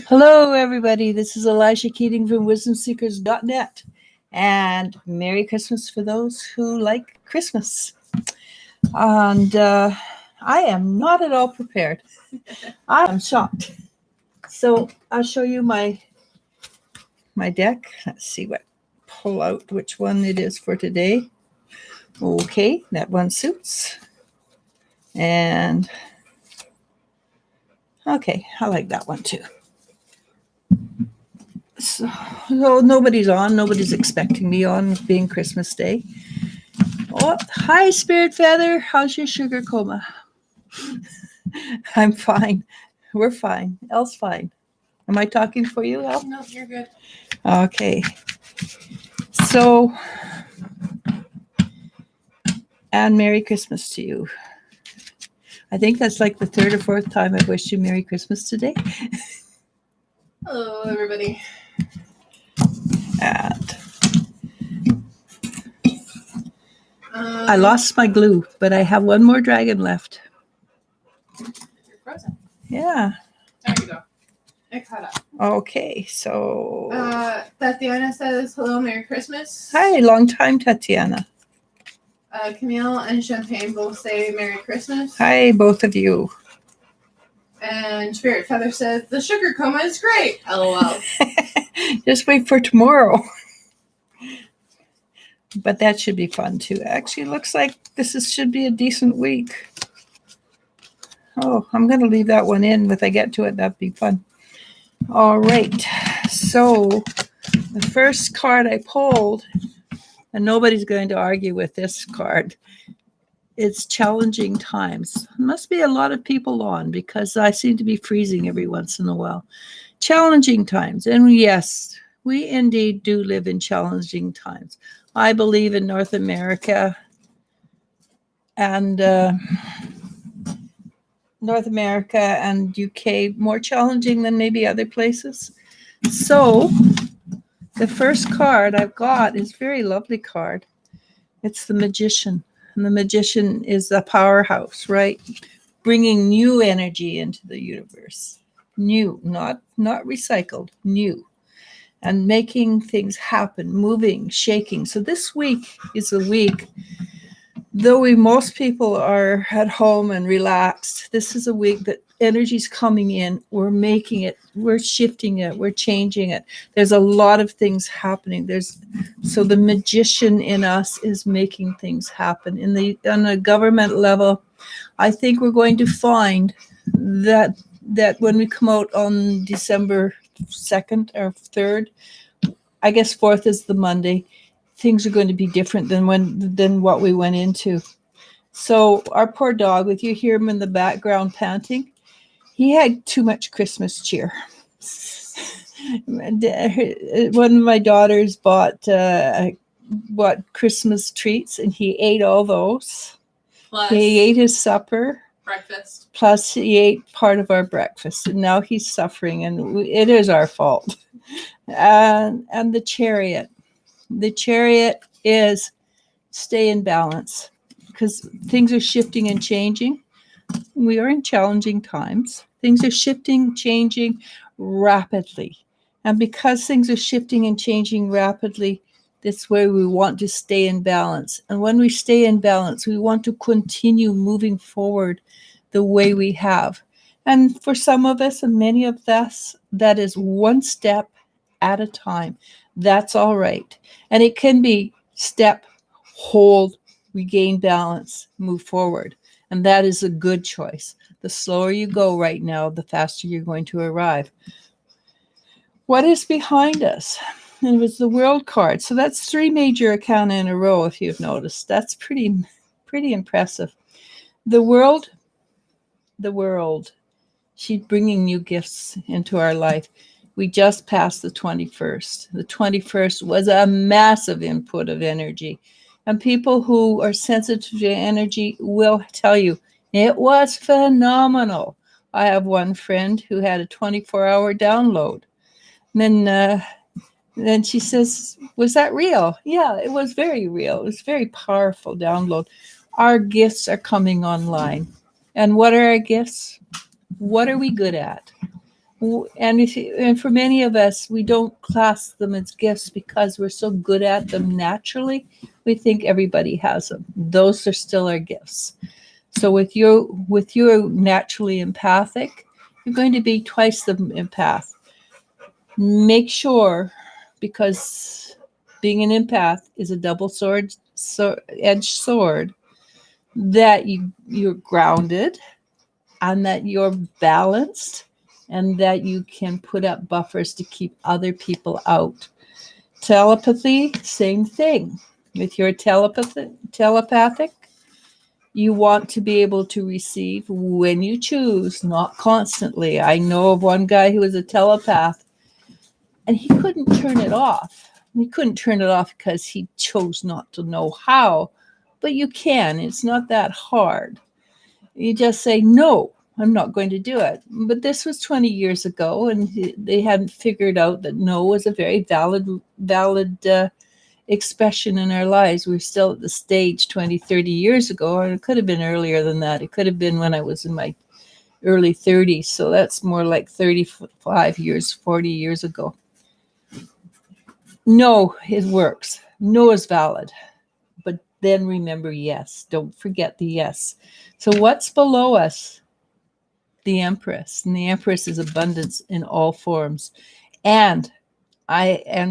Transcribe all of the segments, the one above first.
Hello, everybody. This is Eliz-sha Keating from WisdomSeekers.net. And Merry Christmas for those who like Christmas. And I am not at all prepared. I am shocked. So I'll show you my deck. Let's see pull out which one it is for today. Okay, that one suits. And okay, I like that one too. So nobody's on. Nobody's expecting me on, being Christmas Day. Oh, hi, Spirit Feather. How's your sugar coma? I'm fine. We're fine. Elle's fine. Am I talking for you, Elle? No, you're good. Okay. So, and Merry Christmas to you. I think that's like the third or fourth time I've wished you Merry Christmas today. Hello, everybody. And I lost my glue, but I have one more dragon left. You're frozen. Yeah. There you go. I caught up. Okay, so. Tatiana says, hello, Merry Christmas. Hi, long time, Tatiana. Camille and Champagne both say Merry Christmas. Hi, both of you. And Spirit Feather says, the sugar coma is great. LOL. Just wait for tomorrow. But that should be fun too. Actually, it looks like should be a decent week. Oh, I'm going to leave that one in. If I get to it, that'd be fun. All right. So the first card I pulled, and nobody's going to argue with this card, it's challenging times. There must be a lot of people on because I seem to be freezing every once in a while. Challenging times. And yes, we indeed do live in challenging times. I believe in North America and UK more challenging than maybe other places. So the first card I've got is a very lovely card. It's the Magician. And the Magician is the powerhouse, right? Bringing new energy into the universe. New, not recycled, new. And making things happen, moving, shaking. So this week is a week, though most people are at home and relaxed, this is a week that energy's coming in. We're making it, we're shifting it, we're changing it. There's a lot of things happening. So the magician in us is making things happen. On a government level, I think we're going to find that when we come out on December 2nd or 3rd, I guess 4th is the Monday, things are going to be different than what we went into. So our poor dog, if you hear him in the background panting, he had too much Christmas cheer. One of my daughters bought Christmas treats, and he ate all those. Plus, he ate his supper. Breakfast. Plus, he ate part of our breakfast, and now he's suffering, and it is our fault. And the Chariot. The Chariot is stay in balance because things are shifting and changing. We are in challenging times. Things are shifting, changing rapidly. And because things are shifting and changing rapidly, that's where we want to stay in balance. And when we stay in balance, we want to continue moving forward the way we have. And for some of us and many of us, that is one step at a time. That's all right. And it can be step, hold, regain balance, move forward. And that is a good choice. The slower you go right now, the faster you're going to arrive. What is behind us? And it was the World card. So that's 3 major arcana in a row, if you've noticed. That's pretty impressive. The world, she's bringing new gifts into our life. We just passed the 21st. The 21st was a massive input of energy. And people who are sensitive to energy will tell you, it was phenomenal. I have one friend who had a 24-hour download. And then she says, was that real? Yeah, it was very real. It was a very powerful download. Our gifts are coming online. And what are our gifts? What are we good at? And for many of us, we don't class them as gifts because we're so good at them naturally. We think everybody has them. Those are still our gifts. So with you naturally empathic, you're going to be twice the empath. Make sure, because being an empath is a double edged sword, that you're grounded and that you're balanced and that you can put up buffers to keep other people out. Telepathy, same thing. With your telepathic, you want to be able to receive when you choose, not constantly. I know of one guy who was a telepath and he couldn't turn it off. He couldn't turn it off because he chose not to know how, but you can. It's not that hard. You just say, no, I'm not going to do it. But this was 20 years ago, and they hadn't figured out that no was a very valid expression in our lives. We're still at the stage 20, 30 years ago, or it could have been earlier than that. It could have been when I was in my early 30s. So that's more like 35 years, 40 years ago. No, it works. No is valid. But then remember, yes. Don't forget the yes. So what's below us? The Empress. And the Empress is abundance in all forms. And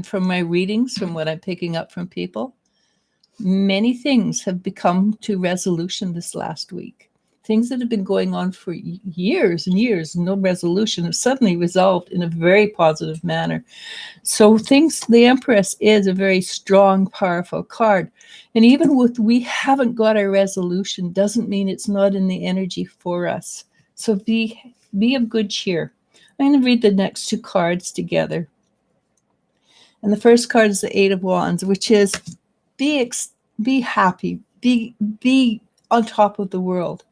from my readings, from what I'm picking up from people, many things have become to resolution this last week. Things that have been going on for years and years, no resolution, have suddenly resolved in a very positive manner. So the Empress is a very strong, powerful card. And even with we haven't got our resolution, doesn't mean it's not in the energy for us. So be of good cheer. I'm going to read the next two cards together. And the first card is the Eight of Wands, which is be happy, be on top of the world.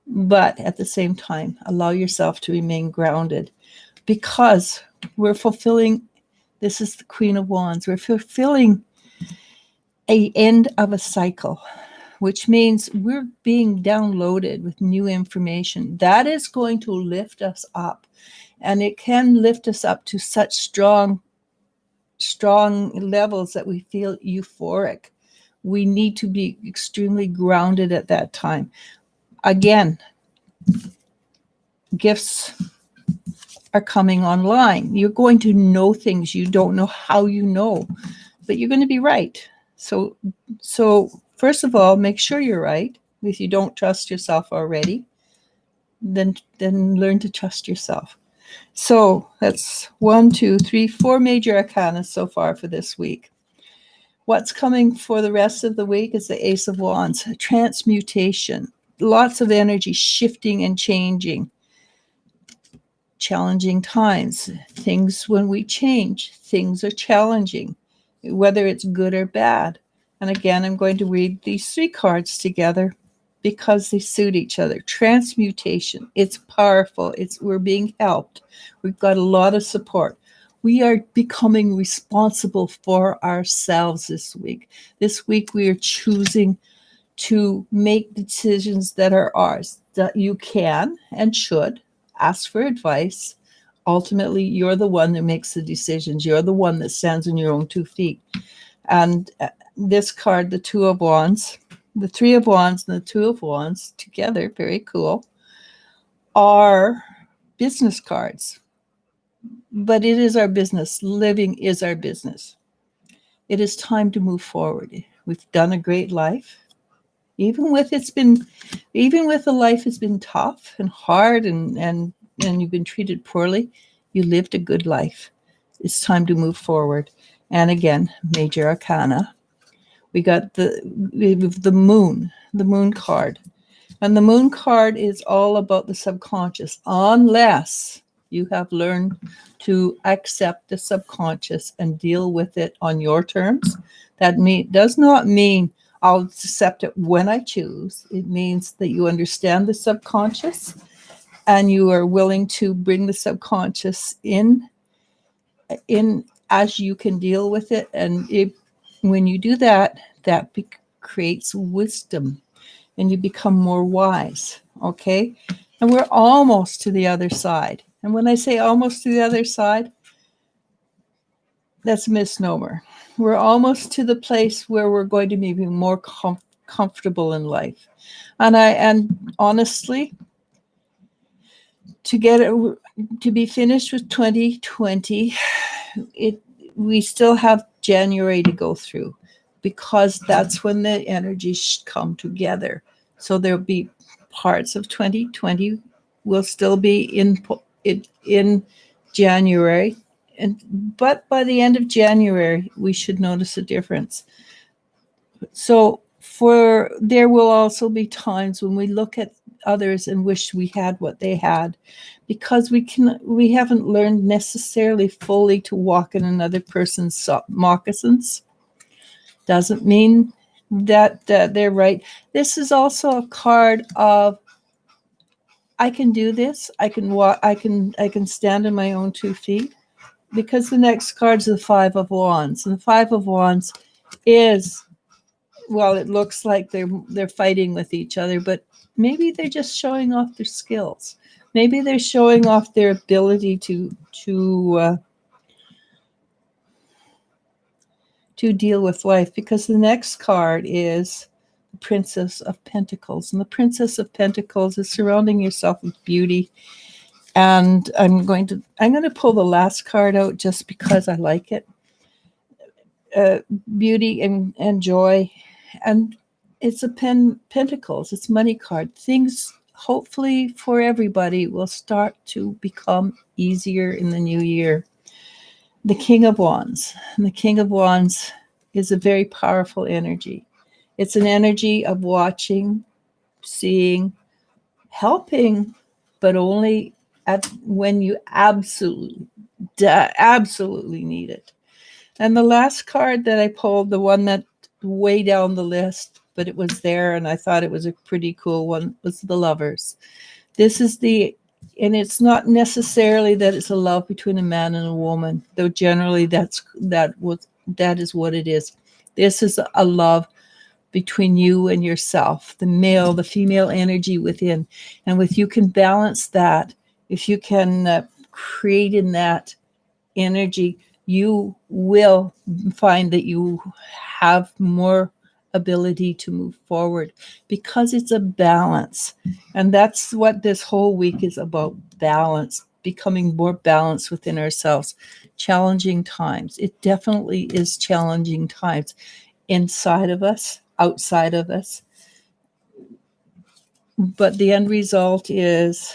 But at the same time, allow yourself to remain grounded, because we're fulfilling, this is the Queen of Wands, we're fulfilling an end of a cycle, which means we're being downloaded with new information. That is going to lift us up, and it can lift us up to such strong levels that we feel euphoric. We need to be extremely grounded at that time. Again, gifts are coming online. You're going to know things you don't know how you know, but you're going to be right. So first of all, make sure you're right. If you don't trust yourself already, then learn to trust yourself. So that's 1, 2, 3, 4 major arcana so far for this week. What's coming for the rest of the week is the Ace of Wands, transmutation, lots of energy shifting and changing. Challenging times. Things, when we change, things are challenging, whether it's good or bad. And again, I'm going to read these 3 cards together because they suit each other. Transmutation. It's powerful. We're being helped. We've got a lot of support. We are becoming responsible for ourselves this week. This week we are choosing to make decisions that are ours, that you can and should ask for advice. Ultimately, you're the one that makes the decisions. You're the one that stands on your own 2 feet. And this card, the Two of Wands, the Three of Wands and the Two of Wands together, very cool, are business cards. But it is our business. Living is our business. It is time to move forward. We've done a great life. Even with the life has been tough and hard and you've been treated poorly, you lived a good life. It's time to move forward. And again, major arcana. We got the moon card. And the moon card is all about the subconscious, unless you have learned to accept the subconscious and deal with it on your terms. That does not mean I'll accept it when I choose. It means that you understand the subconscious and you are willing to bring the subconscious in as you can deal with it. And when you do that, creates wisdom and you become more wise. Okay. And we're almost to the other side. And when I say almost to the other side, that's a misnomer. We're almost to the place where we're going to be more comfortable in life. And honestly, to be finished with 2020, we still have January to go through, because that's when the energies come together. So there'll be parts of 2020 will still be in January, but by the end of January we should notice a difference. So there will also be times when we look at others and wish we had what they had, because we haven't learned necessarily fully to walk in another person's moccasins. Doesn't mean that they're right. This is also a card of, I can do this. I can walk. I can stand on my own 2 feet, because the next card's the Five of Wands, and the Five of Wands is, well, it looks like they're fighting with each other, but maybe they're just showing off their skills. Maybe they're showing off their ability to deal with life, because the next card is the Princess of Pentacles. And the Princess of Pentacles is surrounding yourself with beauty. And I'm going to pull the last card out just because I like it. Beauty and joy. And it's a Pentacles. It's money card. Things, hopefully for everybody, will start to become easier in the new year. The King of Wands. And the King of Wands is a very powerful energy. It's an energy of watching, seeing, helping, but only when you absolutely need it. And the last card that I pulled, the one that way down the list, but it was there and I thought it was a pretty cool one, was the Lovers. And it's not necessarily that it's a love between a man and a woman, though generally that is what it is. This is a love between you and yourself, the female energy within. And if you can balance that, if you can create in that energy, you will find that you have more ability to move forward, because it's a balance. And that's what this whole week is about: balance, becoming more balanced within ourselves. Challenging times. It definitely is challenging times, inside of us, outside of us. But the end result is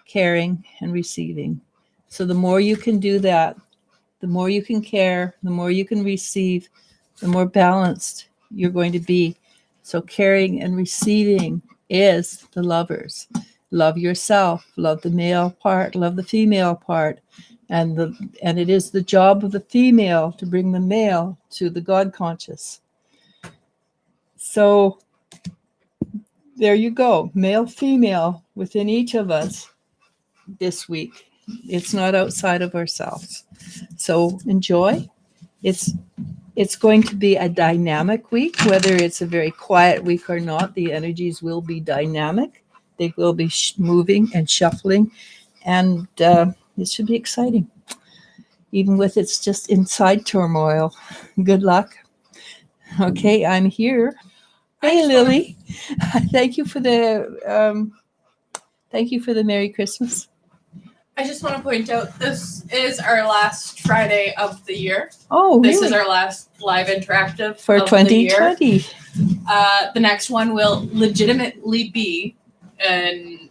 caring and receiving. So the more you can do that, the more you can care, the more you can receive, the more balanced you're going to be. So caring and receiving is the Lovers. Love yourself, love the male part, love the female part. And it is the job of the female to bring the male to the God conscious. So there you go, male, female within each of us this week. It's not outside of ourselves. So enjoy. It's going to be a dynamic week, whether it's a very quiet week or not. The energies will be dynamic. They will be moving and shuffling, and it should be exciting, even with it's just inside turmoil. Good luck. Okay, I'm here. Hey, Lily. Thank you for the Merry Christmas. I just want to point out, this is our last Friday of the year. Oh, really? This is our last live interactive for of 2020. The year. The next one will legitimately be in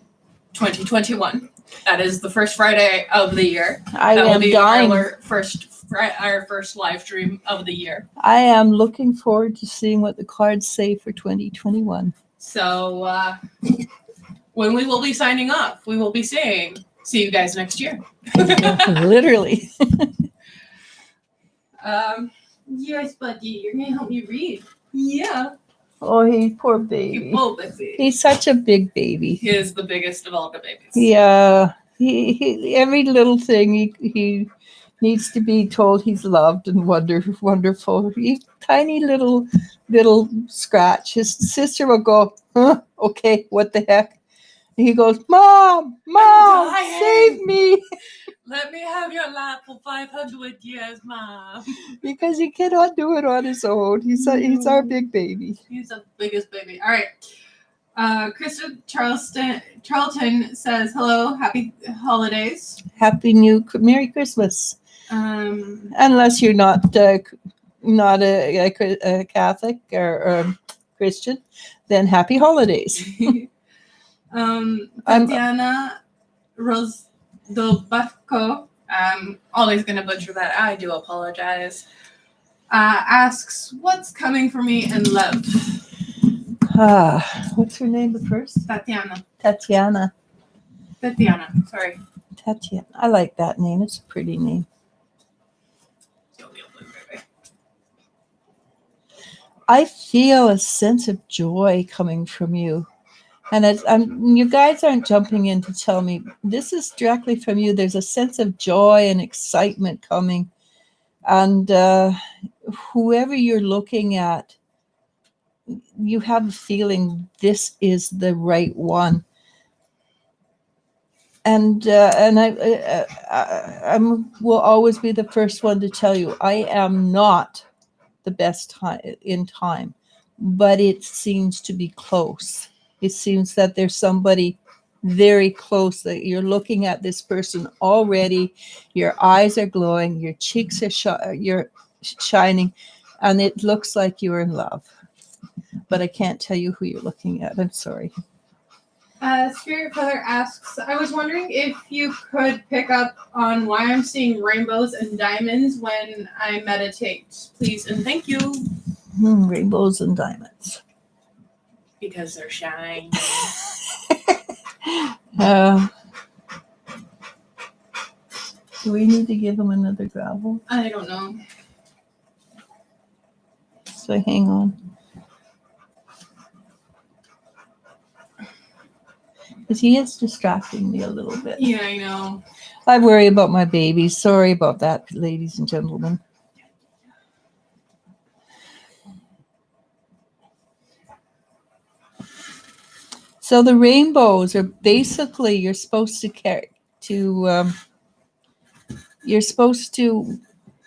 2021. That is the first Friday of the year. I am dying. Our first live stream of the year. I am looking forward to seeing what the cards say for 2021. So when we will be signing off, we will be saying, see you guys next year. Literally. Yes, buddy, you're gonna help me read. Yeah. Oh, he poor baby. Oh, baby. He's such a big baby. He is the biggest of all the babies. Yeah. He every little thing he needs to be told he's loved and wonderful. Tiny little scratch. His sister will go, huh? Okay, what the heck? He goes, Mom, dying." save me. Let me have your lap for 500 years, Mom. Because he cannot do it on his own. He's our big baby. He's the biggest baby. All right. Krista Charlton says, hello, happy holidays. Merry Christmas. Um, Unless you're not a Catholic or Christian, then happy holidays. Tatiana Rosdobatko, always going to butcher that. I do apologize. Asks, what's coming for me in love? What's her name the first? Tatiana. Sorry. Tatiana. I like that name. It's a pretty name. I feel a sense of joy coming from you. And you guys aren't jumping in to tell me. This is directly from you. There's a sense of joy and excitement coming. And whoever you're looking at, you have a feeling this is the right one. And I will always be the first one to tell you, I am not the best in time, but it seems to be close. It seems that there's somebody very close, that you're looking at this person already. Your eyes are glowing, your cheeks are you're shining, and it looks like you're in love. But I can't tell you who you're looking at. I'm sorry. Spirit Feather asks, I was wondering if you could pick up on why I'm seeing rainbows and diamonds when I meditate. Please and thank you. Rainbows and diamonds. Because they're shining. Do we need to give them another gravel? I don't know. So hang on. Because he is distracting me a little bit. Yeah, I know. I worry about my babies. Sorry about that, ladies and gentlemen. So the rainbows are basically, you're supposed to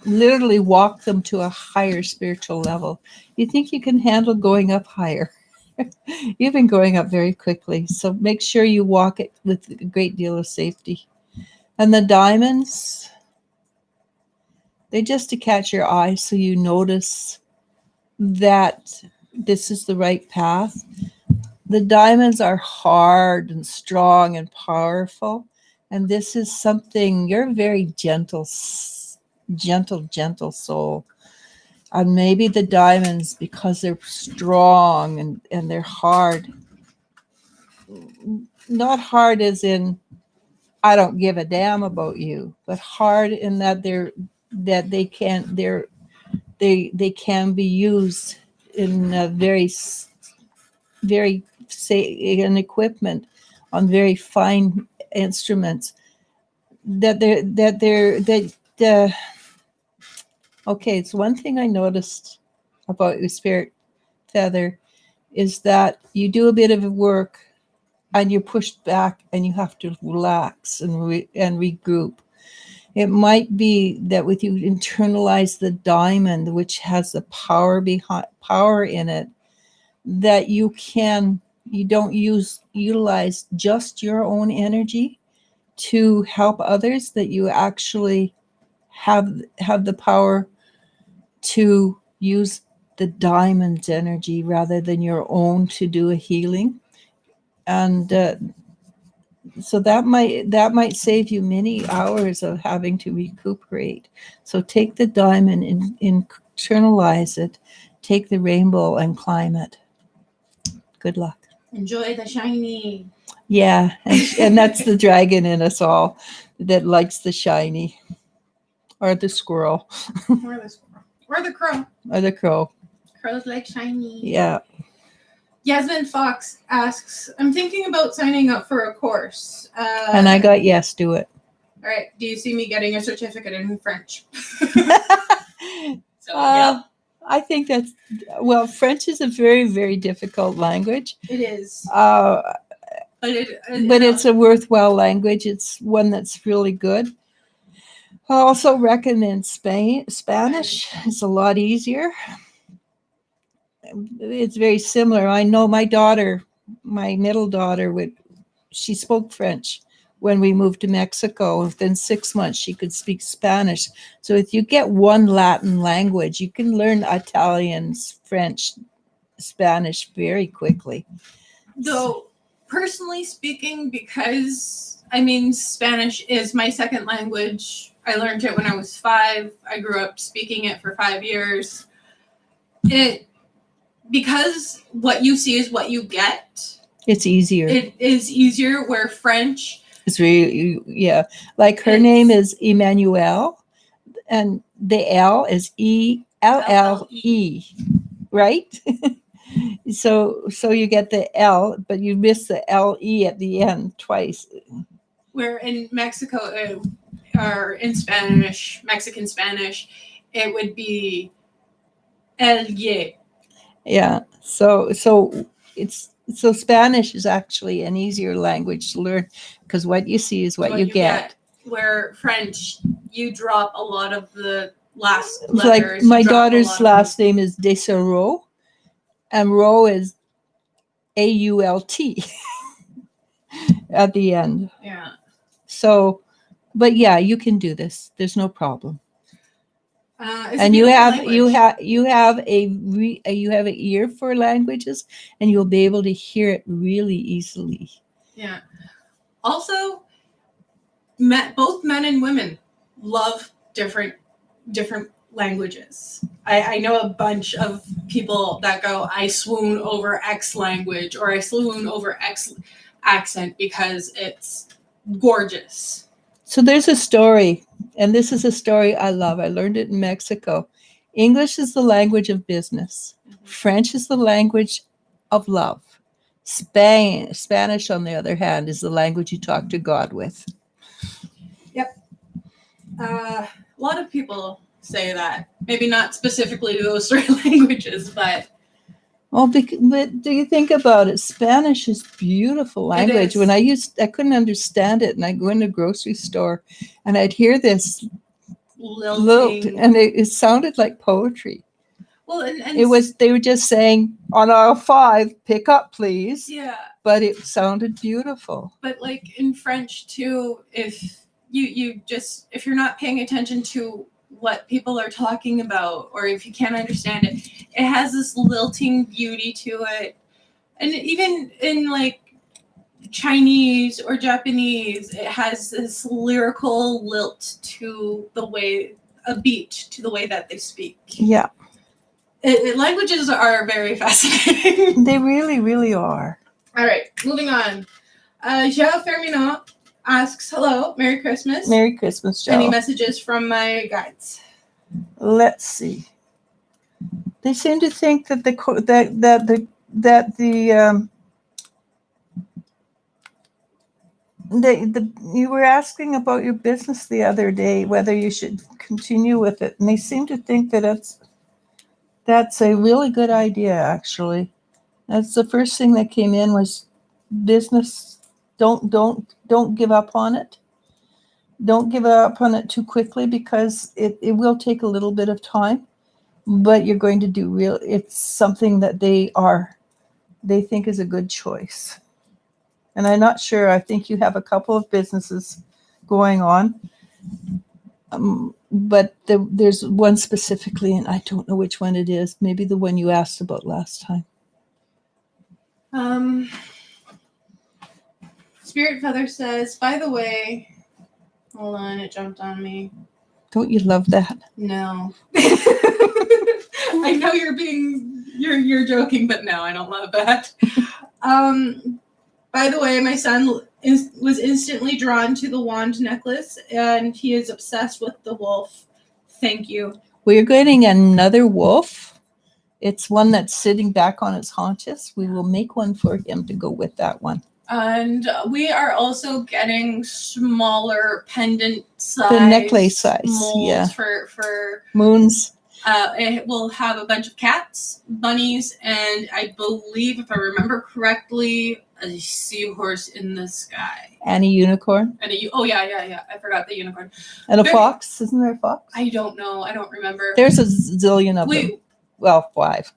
literally walk them to a higher spiritual level. You think you can handle going up higher? You've been going up very quickly, so make sure you walk it with a great deal of safety. And the diamonds, they just to catch your eye so you notice that this is the right path. The diamonds are hard and strong and powerful, and this is something, you're a very gentle soul. And maybe the diamonds, because they're strong and they're hard, not hard as in I don't give a damn about you, but hard in that they can be used in a very say in equipment on very fine instruments. Okay, it's one thing I noticed about your spirit feather is that you do a bit of work and you're pushed back and you have to relax and regroup. It might be that with you internalize the diamond, which has the power in it, that you don't utilize just your own energy to help others, that you actually have the power to use the diamond's energy rather than your own to do a healing. And so that might save you many hours of having to recuperate. So take the diamond and internalize it, take the rainbow and climb it. Good luck. Enjoy the shiny. Yeah, and that's the dragon in us all that likes the shiny. Or the squirrel. Or the squirrel. Or the crow. Or the crow. Crows like shiny. Yeah. Yasmin Fox asks, I'm thinking about signing up for a course. And I got yes, do it. All right. Do you see me getting a certificate in French? Yeah. I think French is a very, very difficult language. It is. but it's a worthwhile language. It's one that's really good. I also recommend Spanish. It's a lot easier. It's very similar. I know my daughter, my middle daughter, she spoke French when we moved to Mexico. Within 6 months, she could speak Spanish. So if you get one Latin language, you can learn Italian, French, Spanish very quickly. Though, personally speaking, because Spanish is my second language. I learned it when I was 5. I grew up speaking it for 5 years. Because what you see is what you get. It's easier. It is easier. Where French, it's really, yeah. Like her name is Emmanuel, and the L is ELLE, right? So you get the L, but you miss the LE at the end twice. Where in Mexico, or in Spanish, Mexican Spanish, it would be el ye. Yeah. So Spanish is actually an easier language to learn because what you see is what you get. Where French, you drop a lot of the last letters. Like my daughter's last name is Desereau, and Row is AULT at the end. Yeah. So, but yeah, you can do this. There's no problem. And you have an ear for languages, and you'll be able to hear it really easily. Yeah. Also, both men and women love different languages. I know a bunch of people that go, I swoon over X language, or I swoon over X accent because it's gorgeous. So there's a story, and this is a story I love. I learned it in Mexico. English is the language of business. Mm-hmm. French is the language of love. Spanish, on the other hand, is the language you talk to God with. Yep. A lot of people say that. Maybe not specifically those 3 languages, but... Well, but do you think about it? Spanish is beautiful language. When I couldn't understand it, and I'd go in a grocery store, and I'd hear this lilt, and it sounded like poetry. Well, and they were just saying, on aisle 5, pick up, please. Yeah. But it sounded beautiful. But like in French too, if if you're not paying attention to what people are talking about, or if you can't understand it, it has this lilting beauty to it. And even in like Chinese or Japanese, it has this lyrical lilt to a beat to the way that they speak. Yeah. Languages are very fascinating. They really, really are. All right, moving on. Joe Fermino asks, hello, Merry Christmas. Merry Christmas, Joe. Any messages from my guides? Let's see. They seem to think that you were asking about your business the other day, whether you should continue with it, and they seem to think that that's a really good idea. Actually, that's the first thing that came in was business. Don't give up on it. Don't give up on it too quickly, because it will take a little bit of time, but you're going to do it's something that they think is a good choice. And I'm not sure. I think you have a couple of businesses going on, but there's one specifically, and I don't know which one it is. Maybe the one you asked about last time. Spirit Feather says, by the way, hold on, it jumped on me. Don't you love that? No. I know you're joking, but no, I don't love that. By the way, my son was instantly drawn to the wand necklace, and he is obsessed with the wolf. Thank you. Well, you're getting another wolf. It's one that's sitting back on its haunches. We will make one for him to go with that one. And we are also getting smaller pendant size. The necklace size, yeah. For moons. It will have a bunch of cats, bunnies, and I believe, if I remember correctly, a seahorse in the sky. And a unicorn. And yeah. I forgot the unicorn. And a fox. Isn't there a fox? I don't know. I don't remember. There's a zillion of them. Well, 5.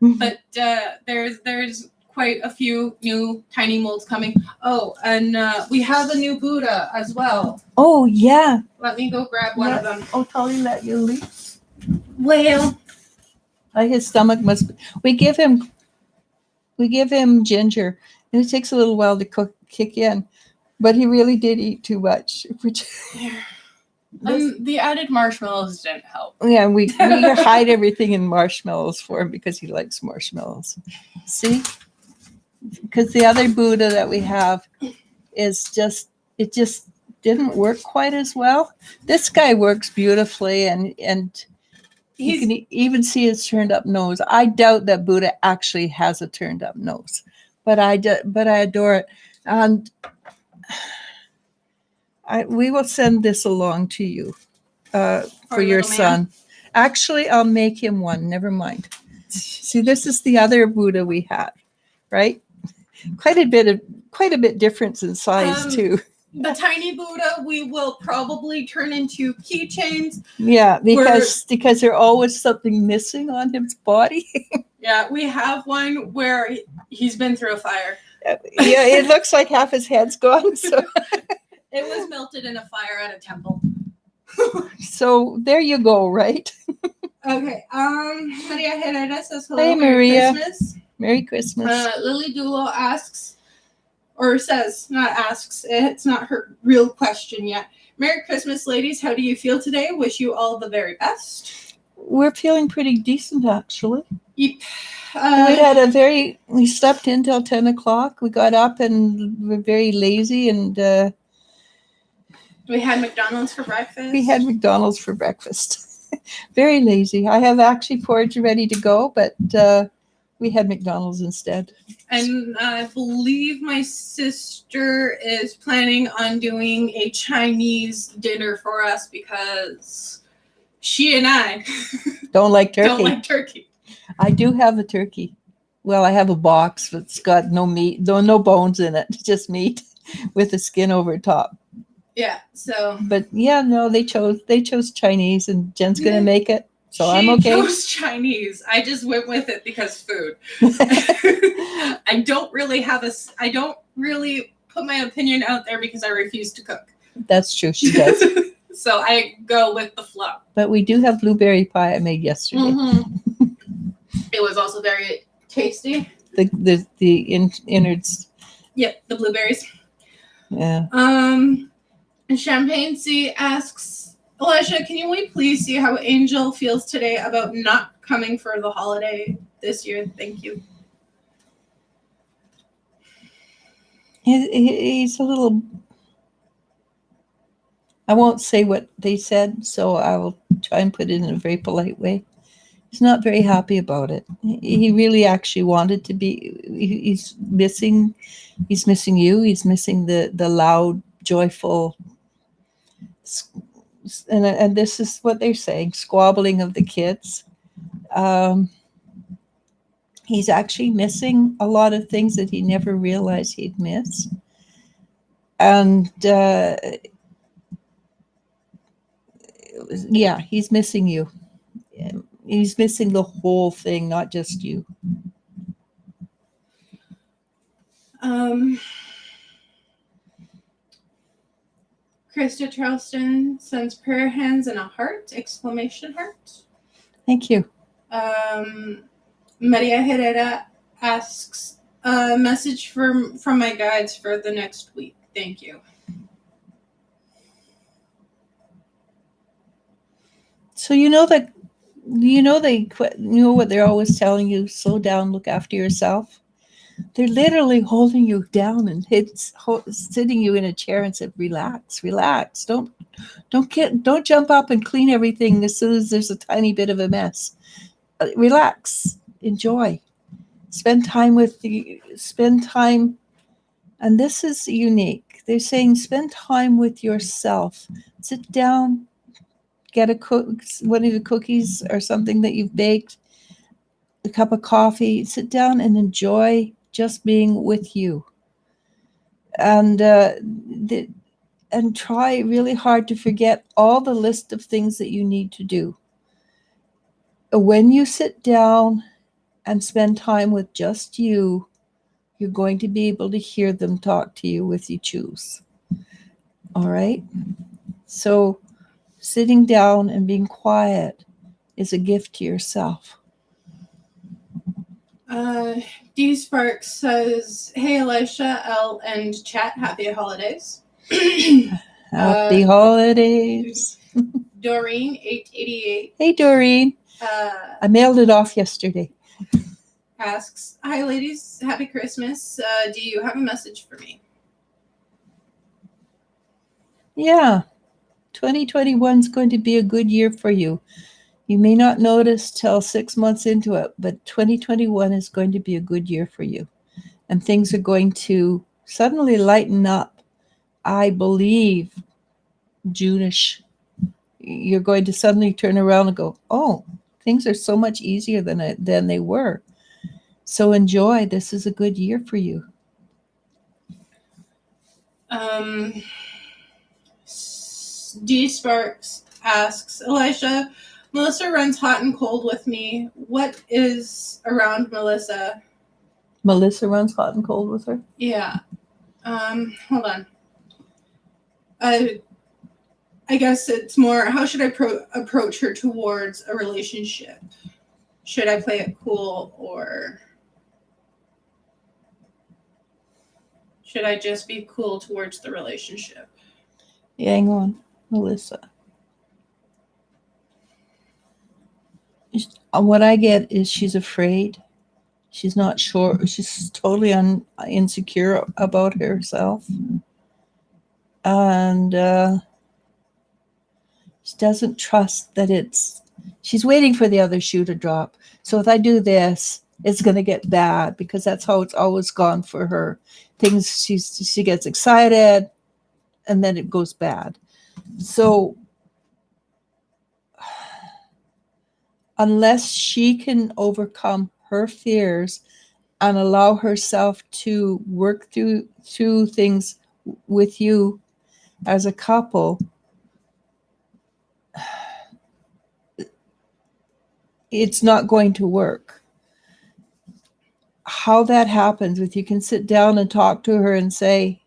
But there's quite a few new tiny molds coming. Oh, and we have a new Buddha as well. Oh, yeah. Let me go grab one of them. Oh, Tully let you leave. Well, His stomach must be. We give him ginger, and it takes a little while to kick in. But he really did eat too much. The added marshmallows didn't help. Yeah, we hide everything in marshmallows for him because he likes marshmallows. See? Because the other Buddha that we have is just didn't work quite as well. This guy works beautifully, and you can even see his turned up nose. I doubt that Buddha actually has a turned up nose, but I adore it. And we will send this along to you for your son. Actually, I'll make him one. Never mind. See, this is the other Buddha we have, right? Quite a bit difference in size too. The tiny Buddha we will probably turn into keychains. Yeah, because there's always something missing on his body. Yeah, we have one where he's been through a fire. Yeah, it looks like half his head's gone. So. It was melted in a fire at a temple. So there you go, right? Okay. Maria Herrera says hello. Hey, Merry Maria. Christmas. Merry Christmas. Lily Dulo asks, or says, not asks, it's not her real question yet. Merry Christmas, ladies. How do you feel today? Wish you all the very best. We're feeling pretty decent, actually. Yep. We slept in till 10 o'clock. We got up and we're very lazy, and we had McDonald's for breakfast. Very lazy. I have actually porridge ready to go, but we had McDonald's instead. And I believe my sister is planning on doing a Chinese dinner for us because she and I don't like turkey. I do have a turkey. Well, I have a box that's got no meat, no bones in it, just meat with the skin over top. Yeah, so. But yeah, no, they chose Chinese, and Jen's gonna make it, so I'm okay. She chose Chinese. I just went with it because food. I don't really put my opinion out there because I refuse to cook. That's true, she does. So I go with the flow. But we do have blueberry pie I made yesterday. Mm-hmm. It was also very tasty. The innards. Yep, the blueberries. Yeah. Champagne C asks, Eliz-sha, can we please see how Angel feels today about not coming for the holiday this year? Thank you. He's a little. I won't say what they said, so I will try and put it in a very polite way. He's not very happy about it. He really actually wanted to be. He's missing you. He's missing the loud, joyful, and this is what they're saying, squabbling of the kids. He's actually missing a lot of things that he never realized he'd miss. And yeah, he's missing you. He's missing the whole thing, not just you. Krista Charleston sends prayer hands and a heart, exclamation heart. Thank you. Maria Herrera asks a message from my guides for the next week. Thank you. So you know what they're always telling you, slow down, look after yourself. They're literally holding you down and sitting you in a chair and said, relax. Don't jump up and clean everything as soon as there's a tiny bit of a mess. Relax, enjoy, spend time, and this is unique. They're saying spend time with yourself. Sit down, get one of the cookies or something that you've baked, a cup of coffee, sit down and enjoy just being with you. And and try really hard to forget all the list of things that you need to do. When you sit down and spend time with just you, you're going to be able to hear them talk to you if you choose. All right? So sitting down and being quiet is a gift to yourself. D Sparks says, "Hey Eliz-sha, L and chat, happy holidays." Happy holidays. Doreen 888 Hey, Doreen. I mailed it off yesterday. asks, "Hi ladies, happy Christmas. Do you have a message for me?" Yeah, 2021 is going to be a good year for you. You may not notice till 6 months into it, but 2021 is going to be a good year for you. And things are going to suddenly lighten up. I believe June-ish. You're going to suddenly turn around and go, oh, things are so much easier than they were. So enjoy. This is a good year for you. D Sparks asks, "Eliz-sha, Melissa runs hot and cold with me. What is around Melissa?" Melissa runs hot and cold with her? Yeah. Hold on. I guess it's more, how should I approach her towards a relationship? Should I play it cool, or should I just be cool towards the relationship? Yeah, hang on, Melissa. What I get is she's afraid. She's not sure. She's totally insecure about herself. And she doesn't trust that she's waiting for the other shoe to drop. So if I do this, it's going to get bad, because that's how it's always gone for her. She gets excited and then it goes bad. So unless she can overcome her fears and allow herself to work through things with you as a couple, it's not going to work. How that happens, if you can sit down and talk to her and say,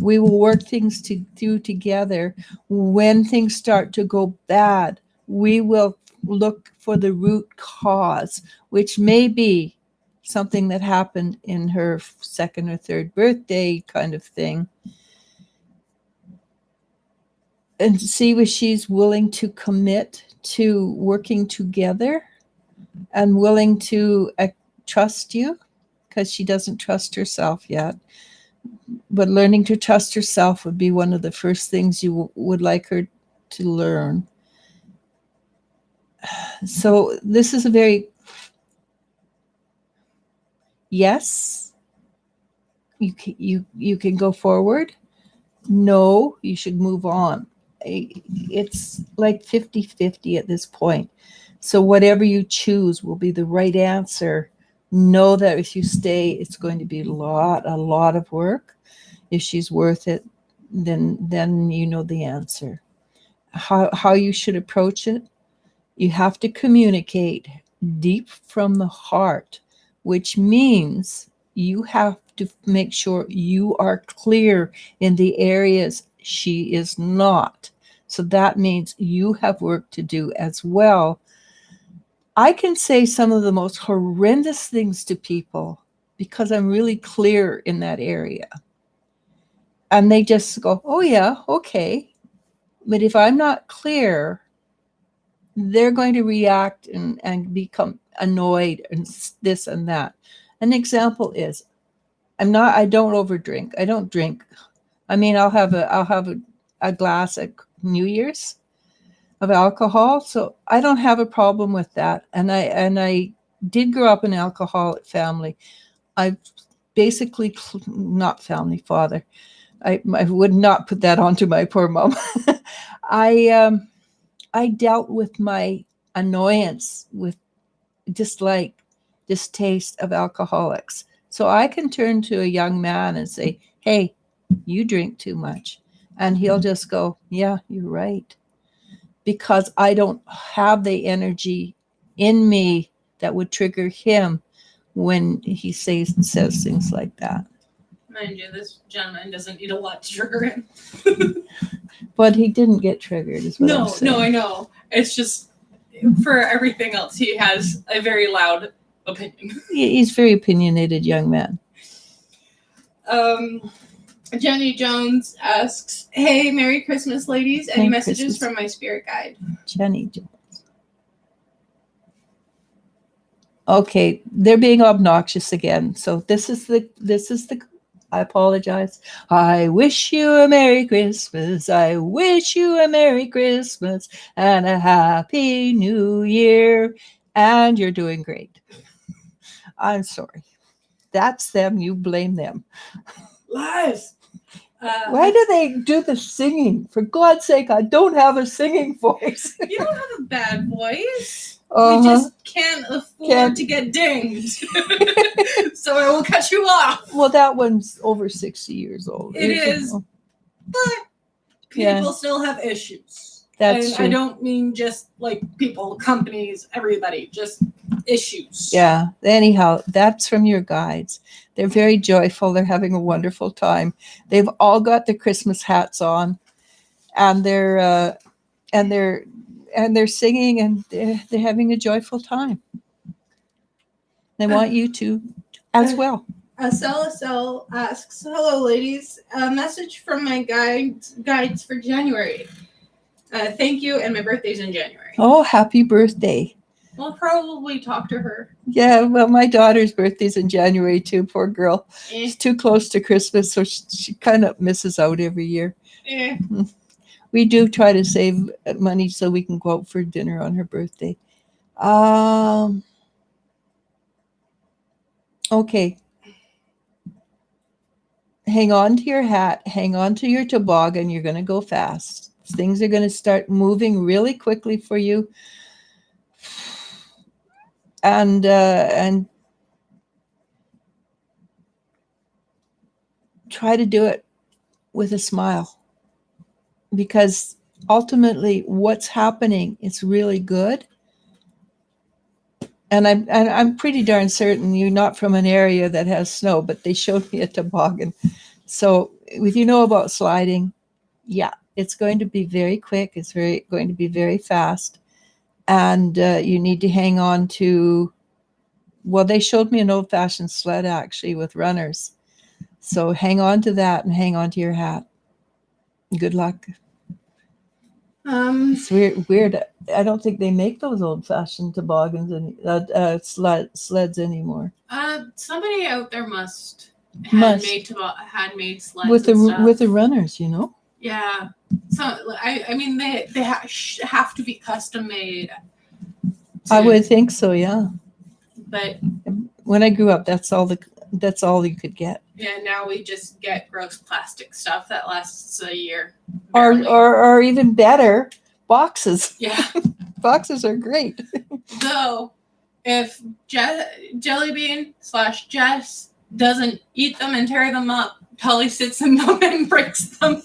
we will work things through together. When things start to go bad, we will look for the root cause, which may be something that happened in her second or third birthday kind of thing. And see if she's willing to commit to working together and willing to trust you, because she doesn't trust herself yet. But learning to trust herself would be one of the first things you would like her to learn. So this is a very, yes, you can go forward. No, you should move on. It's like 50-50 at this point. So whatever you choose will be the right answer. Know that if you stay, it's going to be a lot of work. If she's worth it, then you know the answer. How you should approach it, you have to communicate deep from the heart, which means you have to make sure you are clear in the areas she is not. So that means you have work to do as well. I can say some of the most horrendous things to people because I'm really clear in that area. And they just go, oh yeah, okay. But if I'm not clear, they're going to react and become annoyed and this and that. An example is, I don't overdrink. I don't drink. I mean, I'll have a glass at New Year's of alcohol. So I don't have a problem with that. And I did grow up in an alcoholic family. I basically, not family, father. I would not put that onto my poor mom. I dealt with my annoyance with distaste of alcoholics. So I can turn to a young man and say, hey, you drink too much. And he'll just go, yeah, you're right. Because I don't have the energy in me that would trigger him when he says things like that. Mind you, this gentleman doesn't need a lot to trigger him. But he didn't get triggered, is what I'm saying. No, I know. It's just for everything else, he has a very loud opinion. He's a very opinionated young man. Jenny Jones asks, hey, Merry Christmas, ladies. Any Merry messages Christmas. from my spirit guide? Jenny Jones. Okay, they're being obnoxious again. So this is the I apologize. I wish you a Merry Christmas. I wish you a Merry Christmas and a Happy New Year. And you're doing great. I'm sorry. That's them. You blame them. Lies. Why do they do the singing? For God's sake, I don't have a singing voice. You don't have a bad voice. Uh-huh. We just can't afford to get dinged. So I will cut you off. Well, that one's over 60 years old. It is. But people still have issues. That's true. I don't mean just like people, companies, everybody, just issues. Yeah. Anyhow, that's from your guides. They're very joyful. They're having a wonderful time. They've all got their Christmas hats on, and they're singing, and they're having a joyful time. They want you to as well. Cell asks, hello, ladies. A message from my guides for January. Thank you, and my birthday's in January. Oh, happy birthday. We'll probably talk to her. Yeah, well, my daughter's birthday's in January too, poor girl. She's too close to Christmas, so she kind of misses out every year. We do try to save money so we can go out for dinner on her birthday. Okay. Hang on to your hat, hang on to your toboggan. You're going to go fast. Things are going to start moving really quickly for you. And try to do it with a smile, because ultimately what's happening is really good. And I'm pretty darn certain you're not from an area that has snow, but they showed me a toboggan. So if you know about sliding, yeah, it's going to be very quick. It's going to be very fast. And you need to hang on to, well, they showed me an old-fashioned sled actually with runners. So hang on to that and hang on to your hat. Good luck. It's weird. I don't think they make those old-fashioned toboggans and sleds anymore. Somebody out there had made sleds with the runners, you know. Yeah. So I mean they have to be custom made. I would think so, yeah. But when I grew up, that's all you could get. Yeah, now we just get gross plastic stuff that lasts a year. Or even better, boxes. Yeah. Boxes are great. Though, if Jellybean / Jess doesn't eat them and tear them up, Tully sits in them and breaks them.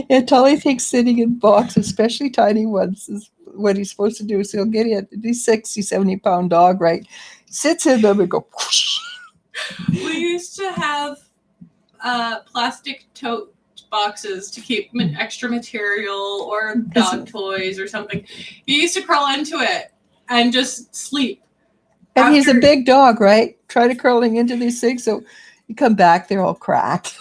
Yeah, Tully thinks sitting in boxes, especially tiny ones, is what he's supposed to do. So he'll get it. He's 60, 70-pound dog, right? Sits in them and go whoosh. We used to have plastic tote boxes to keep extra material or dog toys or something. He used to crawl into it and just sleep. And he's a big dog, right? Try to crawling into these things, so you come back, they're all cracked.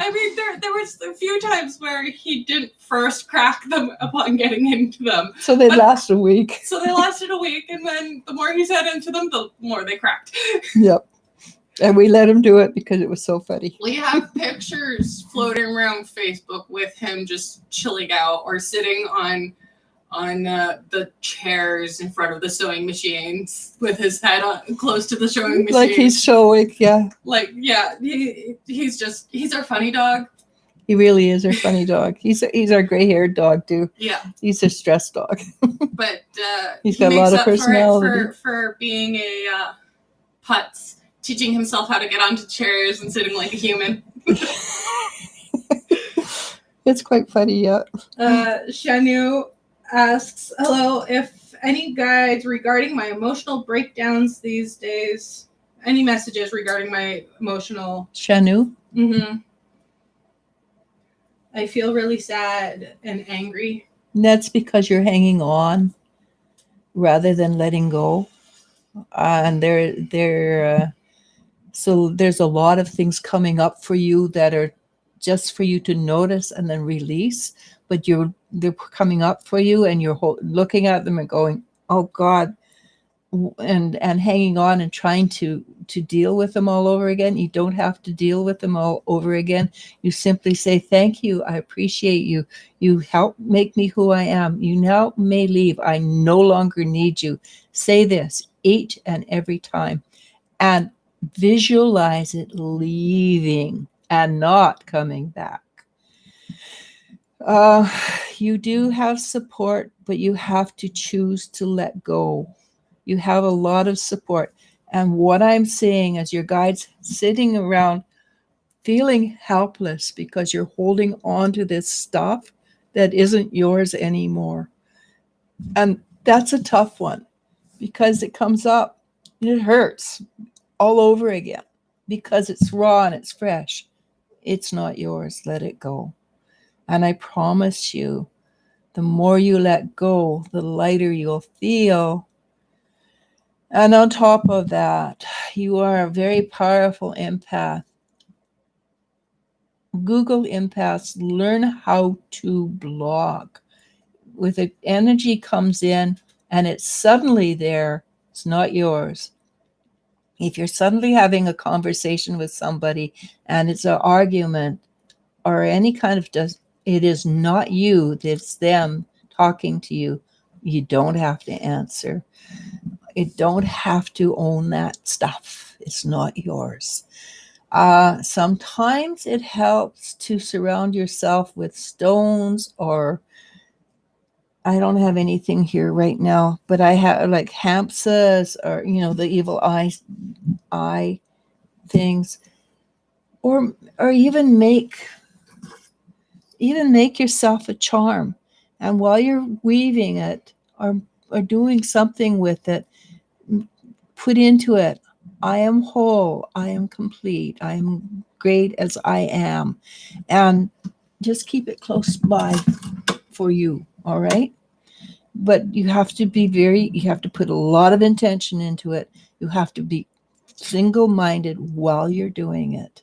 I mean, there was a few times where he didn't first crack them upon getting into them. So they last a week. So they lasted a week, and then the more he sat into them, the more they cracked. Yep. And we let him do it because it was so funny. We have pictures floating around Facebook with him just chilling out or sitting on the chairs in front of the sewing machines with his head close to the sewing machine. Like he's showing, yeah. Like, yeah, he's our funny dog. He really is our funny dog. He's our gray-haired dog, too. Yeah. He's a stress dog. But he's got a lot of personality. For being a putz. teaching himself how to get onto chairs and sitting like a human. It's quite funny, yeah. Shanu asks, hello, if any guides regarding my emotional breakdowns these days, any messages regarding my emotional... Shanu? Mm-hmm. I feel really sad and angry. That's because you're hanging on rather than letting go. And so there's a lot of things coming up for you that are just for you to notice and then release, but they're coming up for you, and you're looking at them and going, oh God, and hanging on and trying to deal with them all over again. You don't have to deal with them all over again. You simply say, thank you, I appreciate you. You help make me who I am. You now may leave. I no longer need you. Say this each and every time, and visualize it leaving and not coming back. You do have support, but you have to choose to let go. You have a lot of support. And what I'm seeing is your guides sitting around feeling helpless because you're holding on to this stuff that isn't yours anymore. And that's a tough one because it comes up and it hurts all over again because it's raw and it's fresh. It's not yours. Let it go. And I promise you, the more you let go, the lighter you'll feel. And on top of that, you are a very powerful empath. Google empaths, learn how to block. With the energy comes in and it's suddenly there, it's not yours. If you're suddenly having a conversation with somebody and it's an argument or any kind of it is not you, it's them talking to you. You don't have to answer. You don't have to own that stuff. It's not yours. Sometimes it helps to surround yourself with stones, or I don't have anything here right now, but I have like hampsas or, the evil eye things, or even make yourself a charm. And while you're weaving it or doing something with it, put into it, I am whole, I am complete, I am great as I am. And just keep it close by for you, all right? But you have to you have to put a lot of intention into it. You have to be single-minded while you're doing it.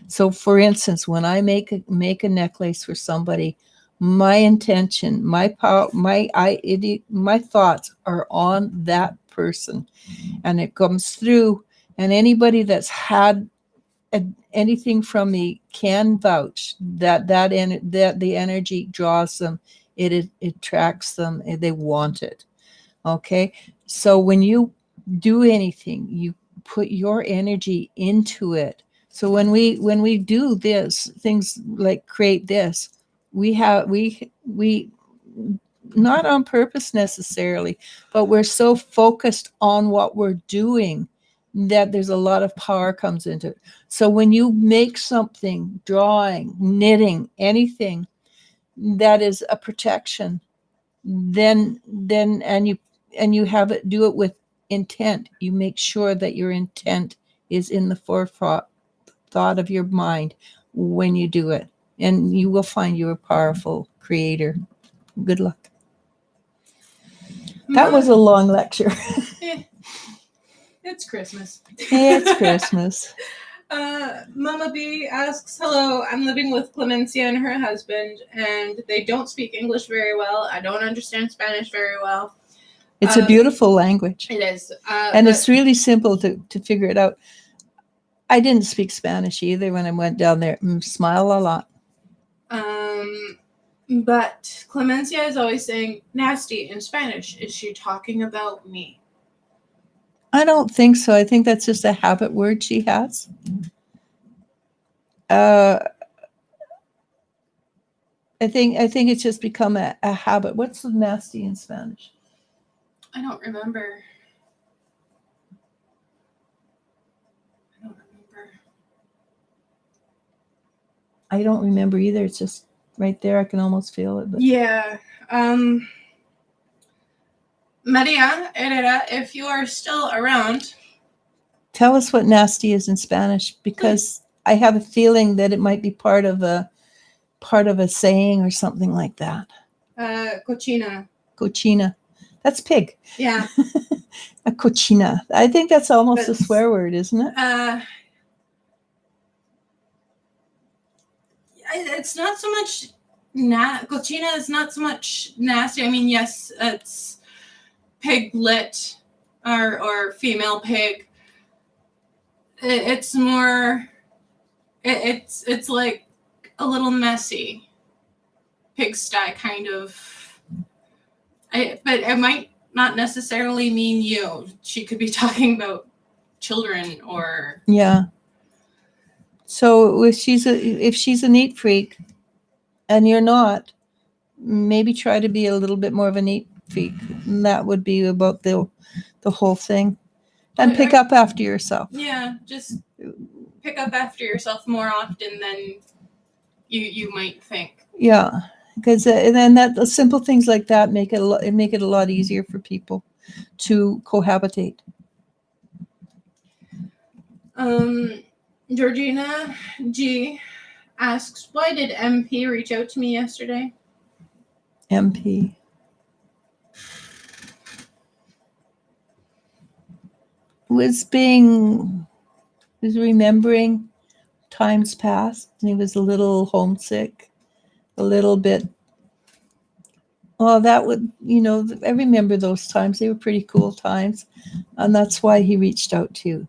So for instance, when I make a necklace for somebody, my intention, my power, my thoughts are on that person, and it comes through. And anybody that's had anything from me can vouch that the energy draws them, it attracts them, they want it. Okay, so when you do anything, you put your energy into it. So when we do this, things like create this, we not on purpose necessarily, but we're so focused on what we're doing that there's a lot of power comes into it. So when you make something, drawing, knitting, anything that is a protection, then and you have it, do it with intent. You make sure that your intent is in the forethought of your mind when you do it, and you will find you're a powerful creator. Good luck. That was a long lecture. It's Christmas. It's Christmas. Mama B asks, hello, I'm living with Clemencia and her husband, and they don't speak English very well. I don't understand Spanish very well. It's a beautiful language. It is. And it's really simple to figure it out. I didn't speak Spanish either when I went down there. Smile a lot. But Clemencia is always saying nasty in Spanish. Is she talking about me? I don't think so. I think that's just a habit word she has. I think it's just become a habit. What's nasty in Spanish? I don't remember. I don't remember either. It's just right there. I can almost feel it. But Yeah. Maria Herrera, if you are still around, tell us what nasty is in Spanish, because I have a feeling that it might be part of a saying or something like that. cochina. Cochina. That's pig. Yeah. A cochina. I think that's almost a swear word, isn't it? It's not so much cochina is not so much nasty. I mean, yes, it's piglet or female pig. It's more. It's like a little messy, pigsty kind of. But it might not necessarily mean you. She could be talking about children or. Yeah. So if she's a neat freak, and you're not, maybe try to be a little bit more of a neat freak. And that would be about the whole thing. And pick up after yourself. Yeah, just pick up after yourself more often than you might think. Yeah, because then that simple things like that make it a lot easier for people to cohabitate. Georgina G asks, why did MP reach out to me yesterday? MP. Was remembering times past, and he was a little homesick, a little bit. Oh, that would, I remember those times. They were pretty cool times, and that's why he reached out to you.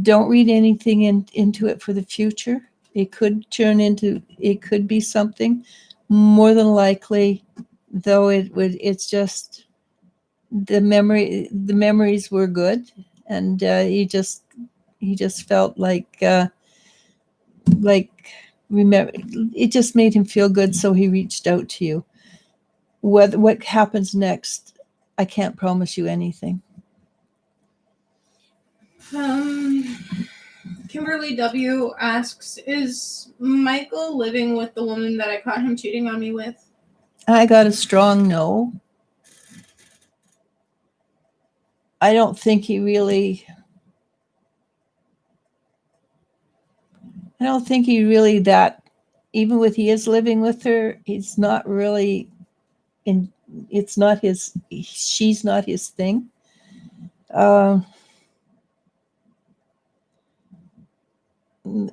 Don't read anything into it for the future. It could be something. More than likely, though, it's just the memories were good, and he just felt like remember, it just made him feel good, so he reached out to you. What happens next, I can't promise you anything. Kimberly W asks, is Michael living with the woman that I caught him cheating on me with? I got a strong no. I don't think he really that, even with he is living with her, it's not really she's not his thing.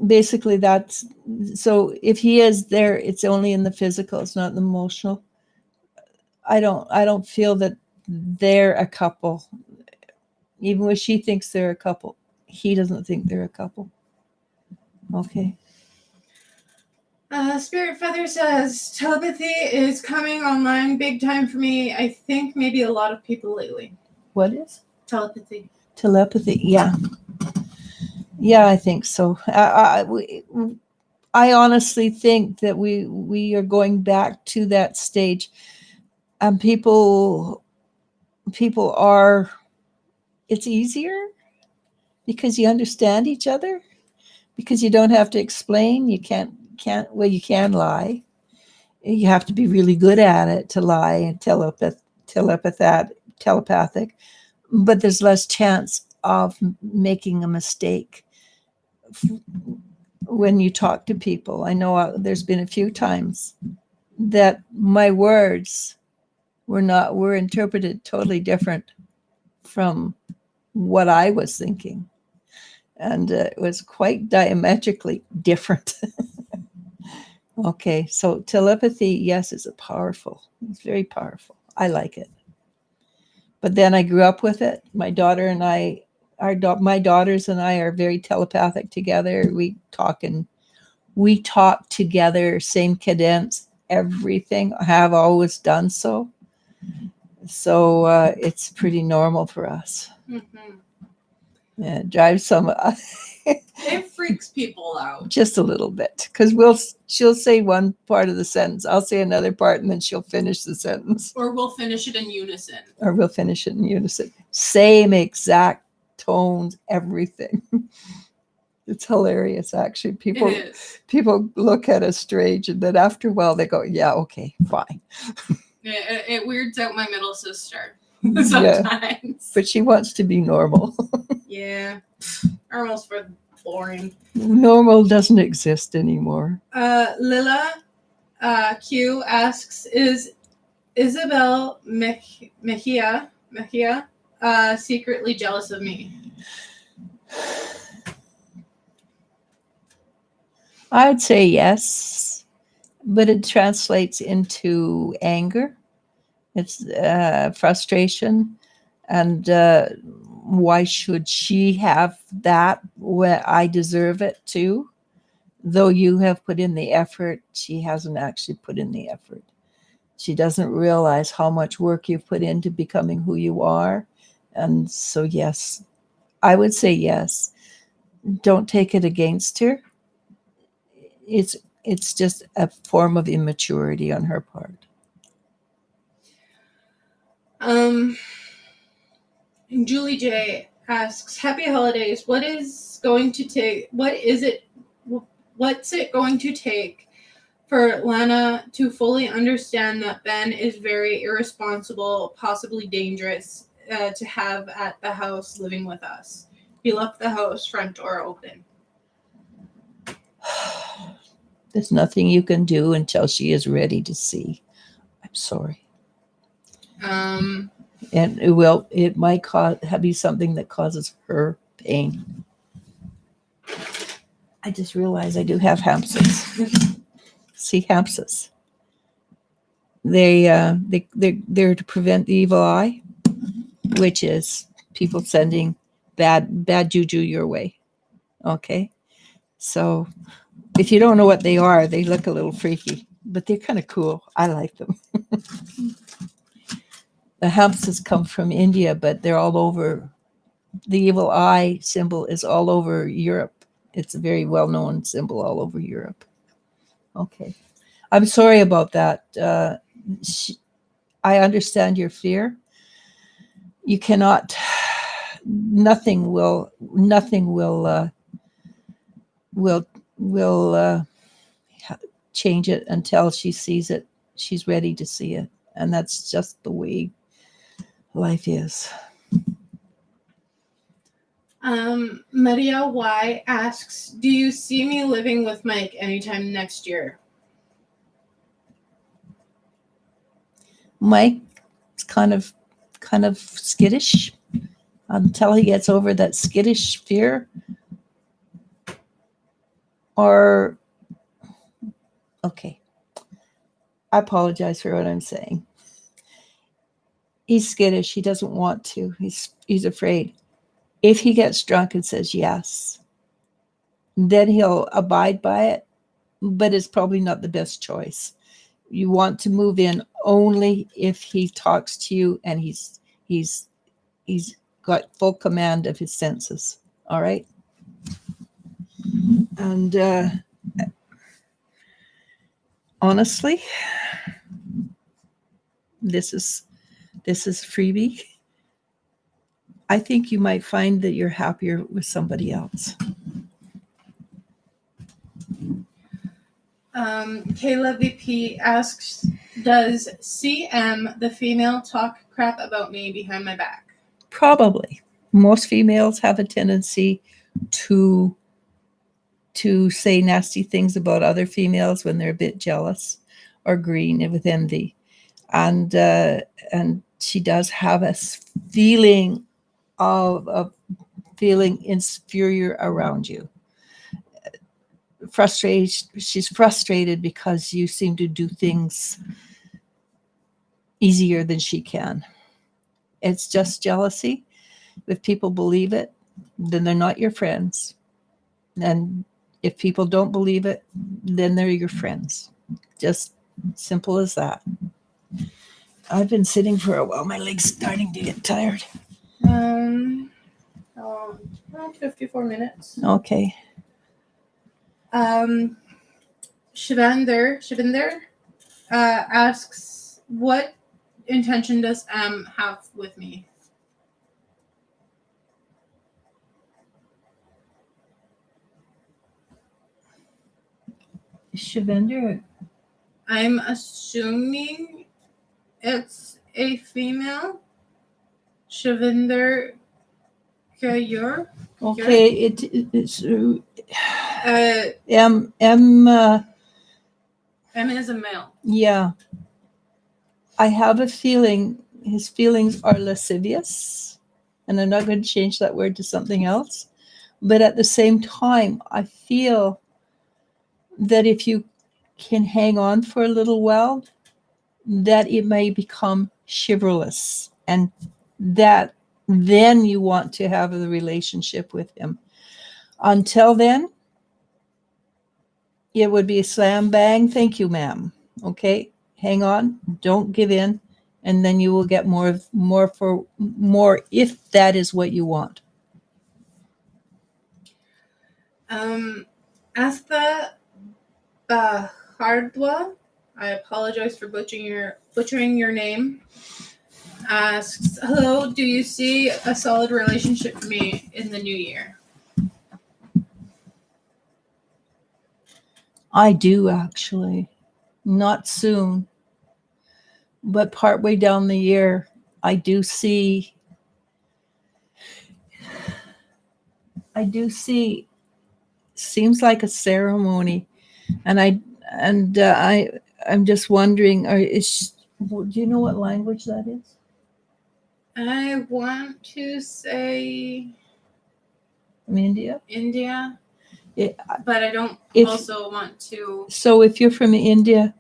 Basically that's, so if he is there, it's only in the physical, it's not in the emotional. I don't feel that they're a couple. Even when she thinks they're a couple, he doesn't think they're a couple. Okay. Spirit Feather says, telepathy is coming online big time for me. I think maybe a lot of people lately. What is? Telepathy. Telepathy, yeah. Yeah, I think so. I honestly think that we are going back to that stage. And people are, it's easier because you understand each other, because you don't have to explain. You can't, you can lie. You have to be really good at it to lie and telepathic, but there's less chance of making a mistake when you talk to people. I know there's been a few times that my words were interpreted totally different from what I was thinking. And it was quite diametrically different. Okay, so telepathy, yes, it's very powerful. I like it. But then I grew up with it. My daughter and I, my daughters and I are very telepathic together. We talk together, same cadence, everything. I have always done so. So it's pretty normal for us. Mm-hmm. Yeah, it drives some. It freaks people out. Just a little bit, because she'll say one part of the sentence, I'll say another part, and then she'll finish the sentence. Or we'll finish it in unison. Same exact tones, everything. It's hilarious, actually. It is. People look at us strange, and then after a while they go, "Yeah, okay, fine." It weirds out my middle sister Yeah, sometimes. but she wants to be normal. Yeah, almost for boring. Normal doesn't exist anymore. Lila Q asks, is Isabel Mejia secretly jealous of me? I'd say yes, but it translates into anger. It's frustration, and why should she have that when I deserve it too? Though you have put in the effort, she hasn't actually put in the effort. She doesn't realize how much work you've put into becoming who you are. And so, yes, I would say yes. Don't take it against her. It's just a form of immaturity on her part. Julie J asks, happy holidays. What's it going to take for Lana to fully understand that Ben is very irresponsible, possibly dangerous, to have at the house living with us? He left the house front door open. There's nothing you can do until she is ready to see. I'm sorry. And it might be something that causes her pain. I just realized I do have hamsters. See, hamsters. They're to prevent the evil eye, which is people sending bad juju your way. Okay, so if you don't know what they are, they look a little freaky, but they're kind of cool. I like them. The hamsters come from India, but they're all over. The evil eye symbol is all over Europe. It's a very well-known symbol all over Europe. Okay. I'm sorry about that. I understand your fear. You cannot, nothing will change it until she sees it. She's ready to see it. And that's just the way life is. Maria Y asks, do you see me living with Mike anytime next year? Mike is kind of skittish until he gets over that skittish fear. Or, okay, I apologize for what I'm saying. He's skittish. He doesn't want to. He's afraid. If he gets drunk and says yes, then he'll abide by it, but it's probably not the best choice. You want to move in only if he talks to you and he's got full command of his senses. All right. And honestly, this is freebie. I think you might find that you're happier with somebody else. Kayla VP asks, does CM, the female, talk crap about me behind my back? Probably. Most females have a tendency to say nasty things about other females when they're a bit jealous or green with envy. And she does have a feeling of feeling inferior around you. She's frustrated because you seem to do things easier than she can. It's just jealousy. If people believe it, then they're not your friends. And if people don't believe it, then they're your friends. Just simple as that. I've been sitting for a while. My leg's starting to get tired. Around 54 minutes. Okay. Shivinder asks, what intention does M have with me? Shavender. I'm assuming it's a female. Shavinder Kaur. Okay, it's M M. is a male. Yeah, I have a feeling his feelings are lascivious, and I'm not going to change that word to something else. But at the same time, I feel that if you can hang on for a little while, that it may become chivalrous, and that then you want to have a relationship with him. Until then, it would be a slam bang. Thank you, ma'am. Okay, hang on, don't give in, and then you will get more if that is what you want. Astha Bahardwa, I apologize for butchering your name. Asks, hello, do you see a solid relationship for me in the new year? I do, actually. Not soon, but partway down the year, I do see seems like a ceremony, and I'm just wondering, do you know what language that is? I want to say From India? India, but I don't also want to. So if you're from India,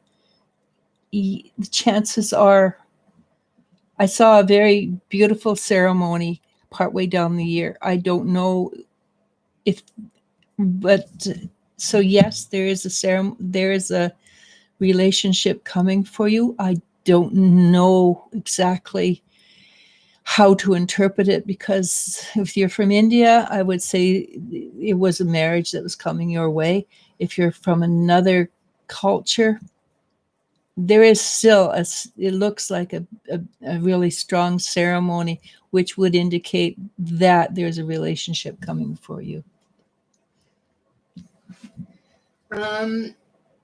the chances are, I saw a very beautiful ceremony partway down the year. I don't know so yes, there is a relationship coming for you. I don't know exactly how to interpret it, because if you're from India, I would say it was a marriage that was coming your way. If you're from another culture, there is still it looks like a really strong ceremony, which would indicate that there's a relationship coming for you.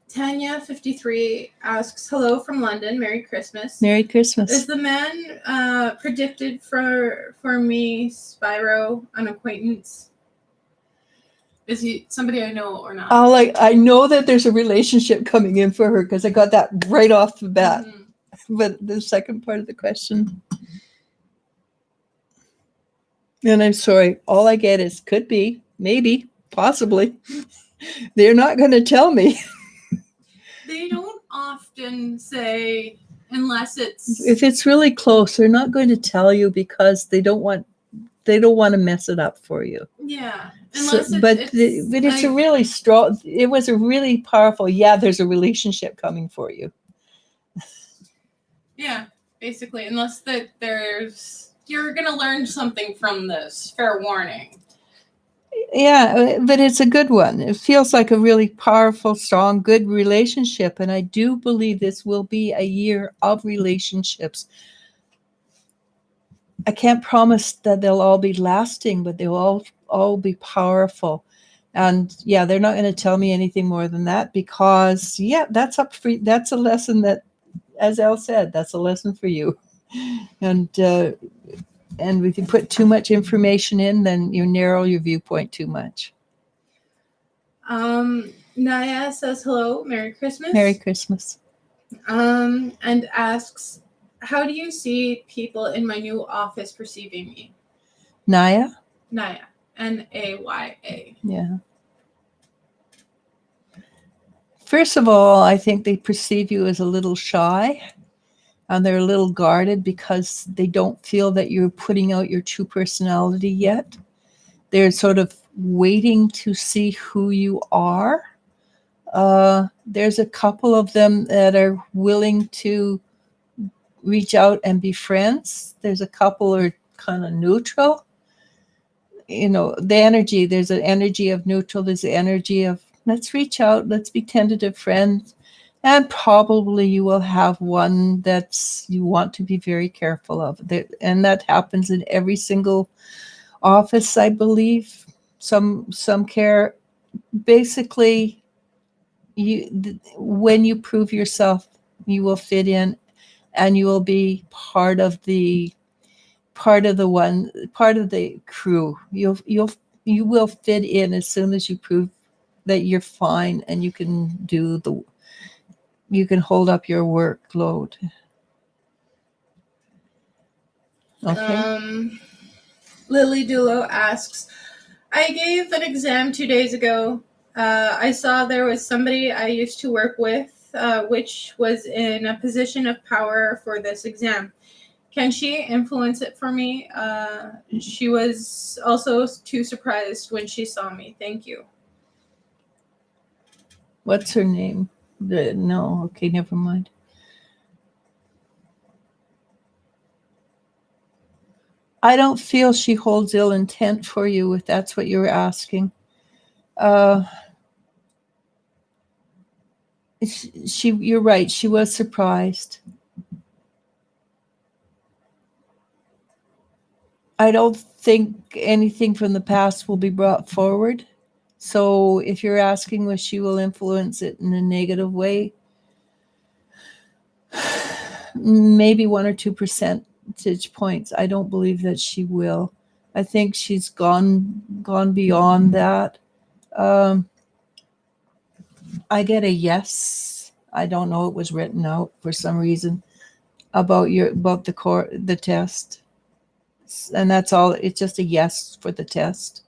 Tanya 53 asks, hello from London, Merry Christmas. Merry Christmas. Is the man predicted for me, Spyro, an acquaintance? Is he somebody I know or not? I know that there's a relationship coming in for her, because I got that right off the bat. Mm-hmm. But the second part of the question, and I'm sorry, all I get is could be, maybe, possibly. They're not going to tell me. They don't often say, unless if it's really close, they're not going to tell you, because they don't want to mess it up for you. Yeah. But it's a really strong, it was a really powerful, there's a relationship coming for you. Yeah, basically, unless you're going to learn something from this, fair warning. Yeah, but it's a good one. It feels like a really powerful, strong, good relationship. And I do believe this will be a year of relationships. I can't promise that they'll all be lasting, but they'll all be powerful. And they're not going to tell me anything more than that, because that's a lesson that, as Elle said, that's a lesson for you. And if you put too much information in, then you narrow your viewpoint too much. Naya says hello, Merry Christmas. Merry Christmas. And asks, how do you see people in my new office perceiving me? Naya, Naya. Yeah. First of all, I think they perceive you as a little shy, and they're a little guarded because they don't feel that you're putting out your true personality yet. They're sort of waiting to see who you are. There's a couple of them that are willing to reach out and be friends. There's a couple are kind of neutral. The energy, there's an energy of neutral. There's the energy of let's reach out, let's be tentative friends. And probably you will have one that's you want to be very careful of. And that happens in every single office, I believe. Some care. Basically, when you prove yourself, you will fit in, and you will be part of the crew. You will fit in as soon as you prove that you're fine and you can hold up your workload. Okay. Lily Dulo asks, I gave an exam 2 days ago. I saw there was somebody I used to work with, which was in a position of power for this exam. Can she influence it for me? She was also too surprised when she saw me. Thank you. What's her name? No, okay, never mind. I don't feel she holds ill intent for you, if that's what you're asking. You're right, she was surprised. I don't think anything from the past will be brought forward. So if you're asking if she will influence it in a negative way, maybe 1 or 2 percentage points. I don't believe that she will. I think she's gone beyond that. I get a yes. I don't know. It was written out for some reason about the test, and that's all. It's just a yes for the test,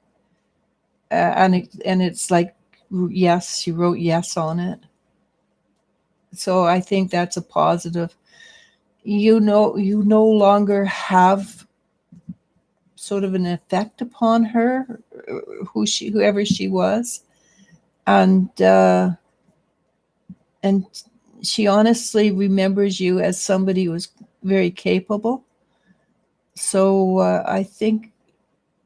and it's like yes. She wrote yes on it. So I think that's a positive. You no longer have sort of an effect upon her, whoever she was, and she honestly remembers you as somebody who was very capable. So I think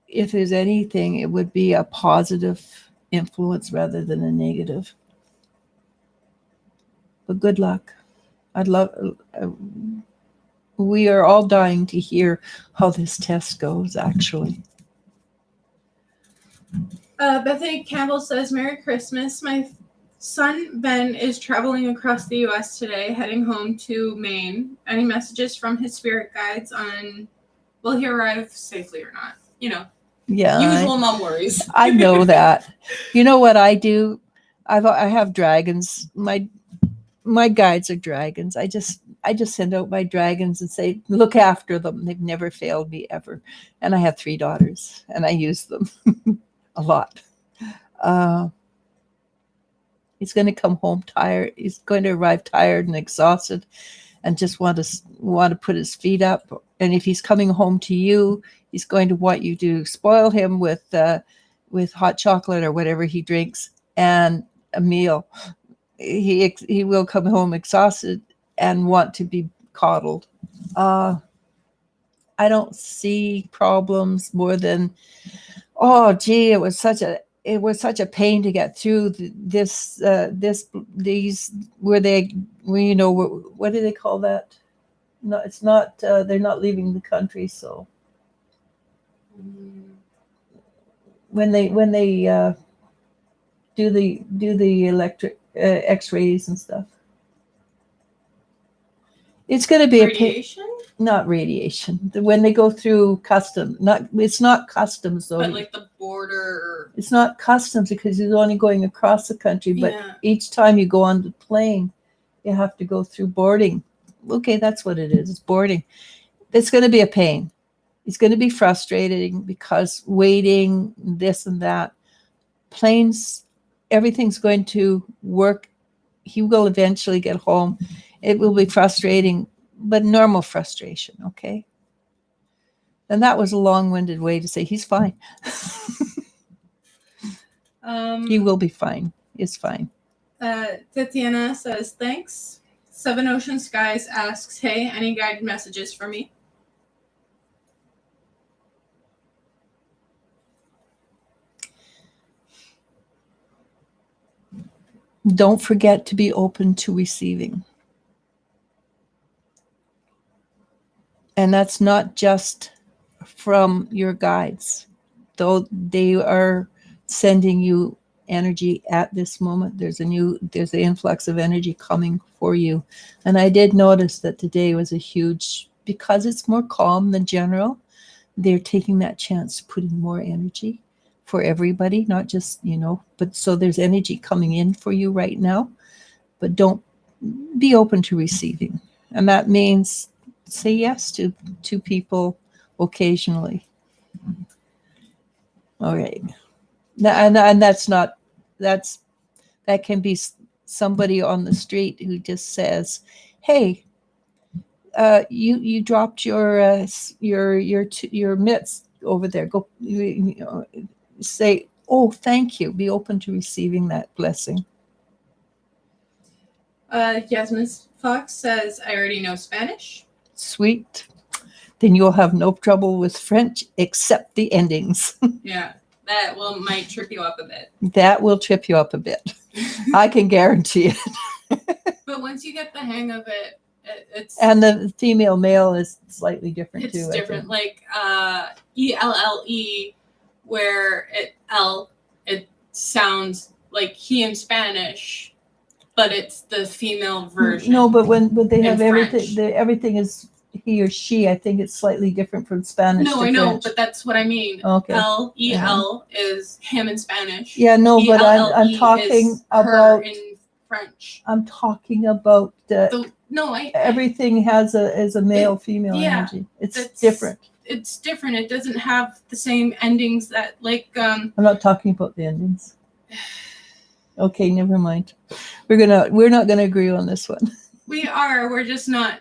if there's anything, it would be a positive influence rather than a negative. But good luck. We are all dying to hear how this test goes, actually. Bethany Campbell says, Merry Christmas. My son Ben is traveling across the U.S. today, heading home to Maine. Any messages from his spirit guides on will he arrive safely or not? Usual mom worries. I know that. You know what I do? I have dragons. My guides are dragons. I just send out my dragons and say, look after them. They've never failed me ever. And I have 3 daughters, and I use them a lot. He's going to come home tired. He's going to arrive tired and exhausted, and just want to put his feet up. And if he's coming home to you, he's going to want you to spoil him with hot chocolate or whatever he drinks and a meal. He will come home exhausted and want to be coddled. I don't see problems more than, oh gee, it was such a pain to get through these what do they call that? No, it's not. They're not leaving the country, so when they do the electric X-rays and stuff, it's going to be radiation. Not radiation. When they go through customs, it's not customs though. But like the border. It's not customs because you're only going across the country. But each time you go on the plane, you have to go through boarding. Okay, that's what it is. It's boarding. It's going to be a pain. It's going to be frustrating because waiting, this and that. Planes, everything's going to work. He will eventually get home. It will be frustrating, but normal frustration, okay? And that was a long-winded way to say he's fine. He will be fine. It's fine. Tatiana says, thanks. Seven Ocean Skies asks, hey, any guided messages for me? Don't forget to be open to receiving. And that's not just from your guides, though they are sending you energy at this moment. There's an influx of energy coming for you. And I did notice that today was a huge, because it's more calm than general, they're taking that chance to put in more energy for everybody, not just, but so there's energy coming in for you right now, but don't be open to receiving. And that means say yes to people occasionally. All right. And that can be somebody on the street who just says, hey, you dropped your mitts over there. Go, say, oh, thank you. Be open to receiving that blessing. Yasmin Fox says, I already know Spanish. Sweet. Then you'll have no trouble with French except the endings. Yeah, that might trip you up a bit. That will trip you up a bit. I can guarantee it. But once you get the hang of it, it's... And the female male is slightly different too. It's different. Like ELLE, where it sounds like he in Spanish, but it's the female version. No, but when they have French. everything is he or she. I think it's slightly different from Spanish. No, to I know, French. but that's what I mean. Okay. LEL is him in Spanish. Yeah, no, but I'm ELLE talking is her about in French. I'm talking about everything has a male female energy. It's different. It's different. It doesn't have the same endings that I'm not talking about the endings. Okay, never mind. We're not gonna agree on this one. We're just not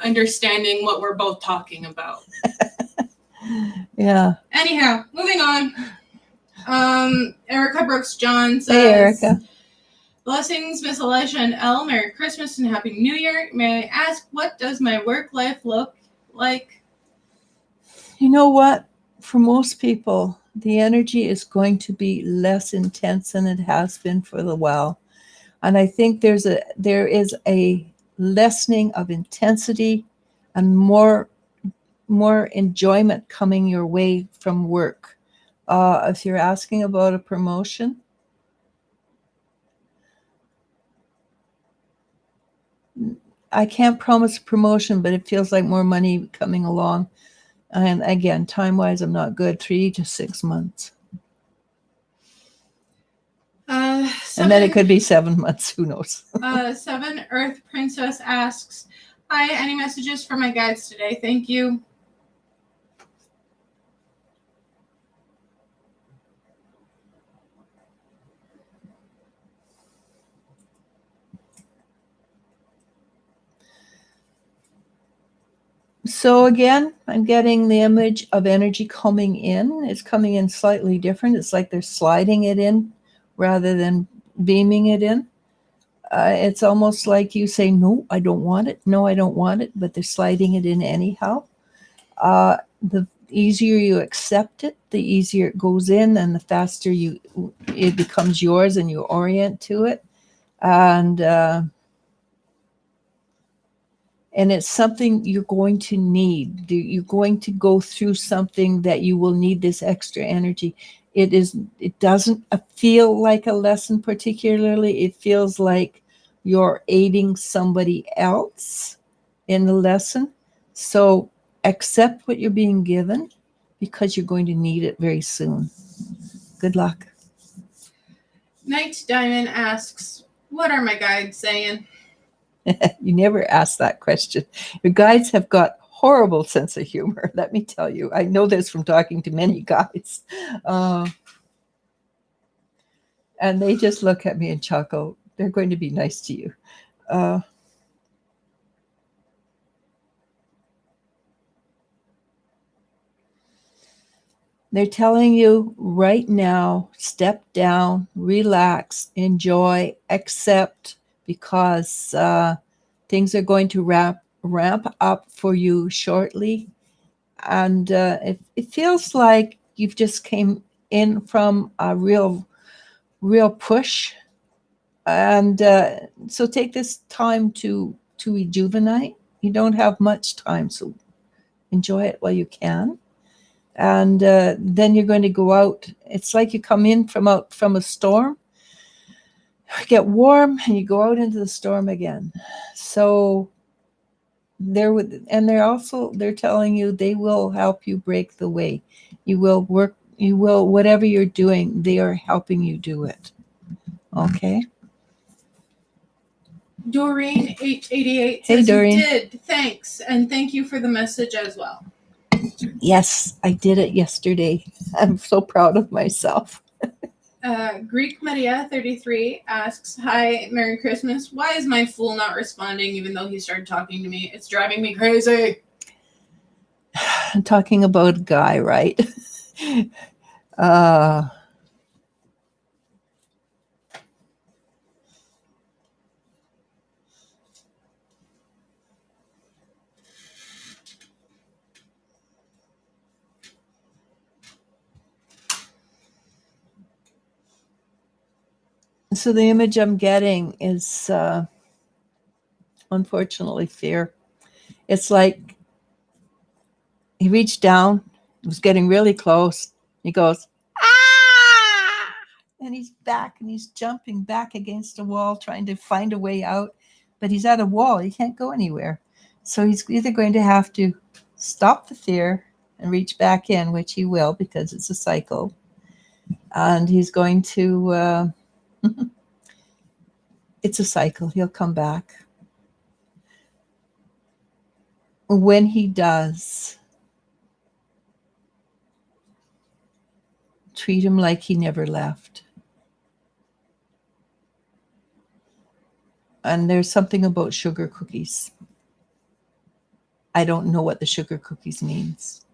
understanding what we're both talking about. Yeah. Anyhow, moving on. Erica Brooks John says, hey, Erica. Blessings, Miss Eliz-sha and Elle. Merry Christmas and Happy New Year. May I ask, what does my work life look like? You know what? For most people, the energy is going to be less intense than it has been for a while. And I think there is a lessening of intensity and more enjoyment coming your way from work. If you're asking about a promotion, I can't promise a promotion, but it feels like more money coming along. And again, time-wise, I'm not good. 3 to 6 months. And then it could be 7 months. Who knows? 7 Earth Princess asks, hi, any messages for my guides today? Thank you. So again, I'm getting the image of energy coming in. It's coming in slightly different. It's like they're sliding it in rather than beaming it in. It's almost like you say, no, I don't want it. No, I don't want it. But they're sliding it in anyhow. The easier you accept it, the easier it goes in, and the faster it becomes yours and you orient to it. And it's something you're going to need. You're going to go through something that you will need this extra energy. It doesn't feel like a lesson particularly. It feels like you're aiding somebody else in the lesson. So accept what you're being given because you're going to need it very soon. Good luck. Night Diamond asks, what are my guides saying? You never ask that question. Your guides have got horrible sense of humor. Let me tell you. I know this from talking to many guides. And they just look at me and chuckle. They're going to be nice to you. They're telling you right now, step down, relax, enjoy, accept, because things are going to ramp up for you shortly. And it feels like you've just came in from a real push. And so take this time to rejuvenate. You don't have much time, so enjoy it while you can. And then you're going to go out. It's like you come in from a storm, get warm, and you go out into the storm again. So they're telling you they will help you break the way. You will whatever you're doing, they are helping you do it. Okay. Doreen H88 Hey, says Doreen. you did. Thanks. And thank you for the message as well. Yes, I did it yesterday. I'm so proud of myself. Greek Maria 33 asks, "Hi, Merry Christmas. Why is my fool not responding even though he started talking to me? It's driving me crazy." I'm talking about a guy, right? uh So the image I'm getting is unfortunately fear. It's like he reached down, was getting really close. He goes, ah! And he's back and he's jumping back against a wall, trying to find a way out. But he's at a wall. He can't go anywhere. So he's either going to have to stop the fear and reach back in, which he will because it's a cycle. And he's going to, it's a cycle. He'll come back. When he does, treat him like he never left. And there's something about sugar cookies. I don't know what the sugar cookies means.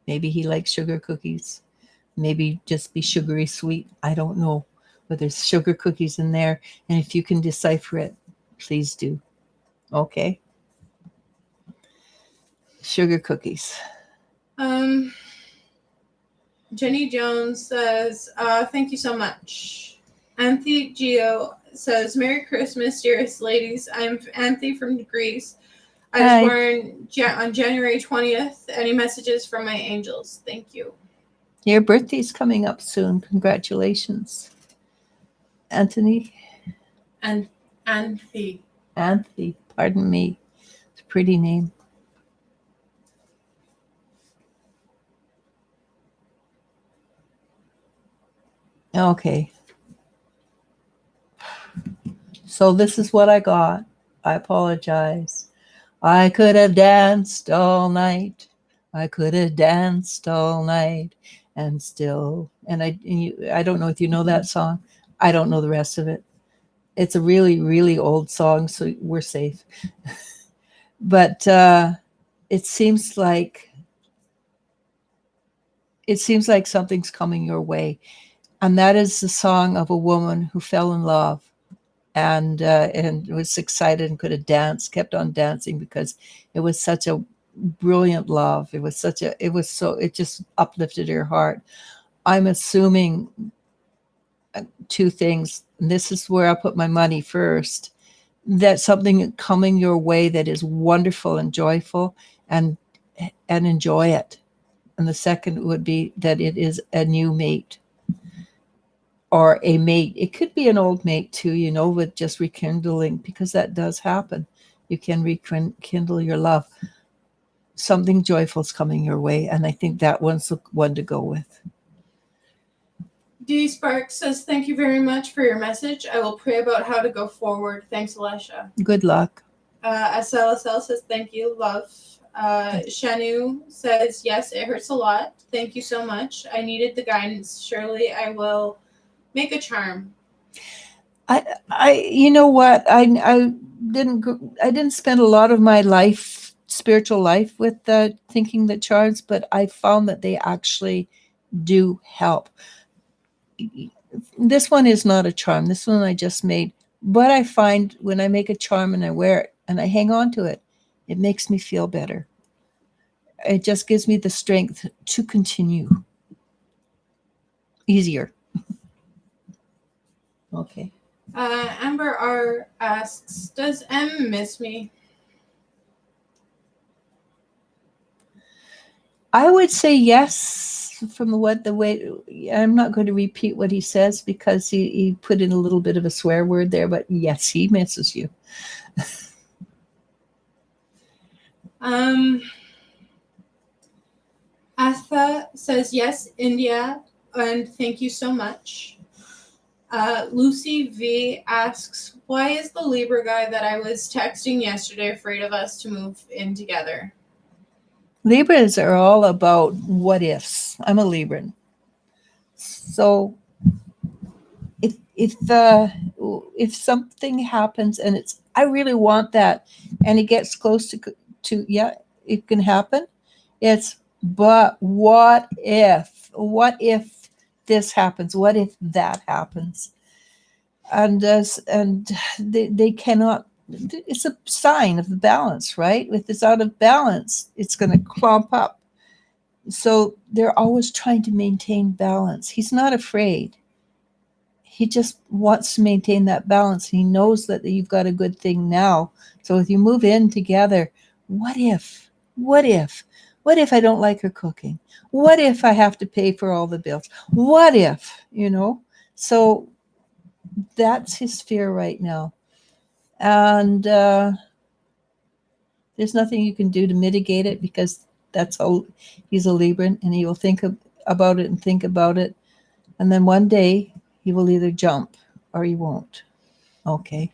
Maybe he likes sugar cookies. Maybe just be sugary sweet. I don't know. But there's sugar cookies in there. And if you can decipher it, please do. Okay? Sugar cookies. Jenny Jones says, "Thank you so much." Anthony Gio says, "Merry Christmas, dearest ladies. I'm Anthony from Greece. I was Hi. born on January 20th. Any messages from my angels? Thank you." Your birthday's coming up soon. Congratulations. Anthony? And Anthony. Anthony, pardon me. It's a pretty name. Okay. So this is what I got. I apologize. I could have danced all night. I could have danced all night and still. And I don't know if you know that song. I don't know the rest of it. It's a really, really old song, so we're safe. But it seems like something's coming your way. And that is the song of a woman who fell in love and was excited and could have danced, kept on dancing because it was such a brilliant love. It just uplifted her heart. I'm assuming two things. And this is where I put my money first. That something coming your way that is wonderful and joyful, and enjoy it. And the second would be that it is a new mate. Or a mate. It could be an old mate too, with just rekindling, because that does happen. You can rekindle your love. Something joyful is coming your way, and I think that one's the one to go with. D. Sparks says, "Thank you very much for your message. I will pray about how to go forward. Thanks, Eliz-sha." Good luck. SLSL says, "Thank you, love." Shanu says, "Yes, it hurts a lot. Thank you so much. I needed the guidance. Surely I will make a charm." You know what? I didn't spend a lot of my life, spiritual life, with thinking the charms, but I found that they actually do help. This one is not a charm. This one I just made. But I find when I make a charm and I wear it and I hang on to it, it makes me feel better. It just gives me the strength to continue. Easier. Okay. Amber R asks, "Does M miss me?" I would say yes from the way I'm not going to repeat what he says because he put in a little bit of a swear word there, but yes, he misses you. Atha says yes, India, and thank you so much. Lucy V asks, why is the Libra guy that I was texting yesterday afraid of us to move in together? Libras are all about what ifs. I'm a Libran. So if something happens and it's I really want that and it gets close to yeah, it can happen. It's but what if this happens? What if that happens? And they cannot. It's a sign of the balance, right? If it's out of balance, it's going to clump up. So they're always trying to maintain balance. He's not afraid. He just wants to maintain that balance. He knows that you've got a good thing now. So if you move in together, what if? What if? What if I don't like her cooking? What if I have to pay for all the bills? What if, So that's his fear right now. And there's nothing you can do to mitigate it because that's how he's a Libran and he will think about it and think about it. And then one day he will either jump or he won't. Okay.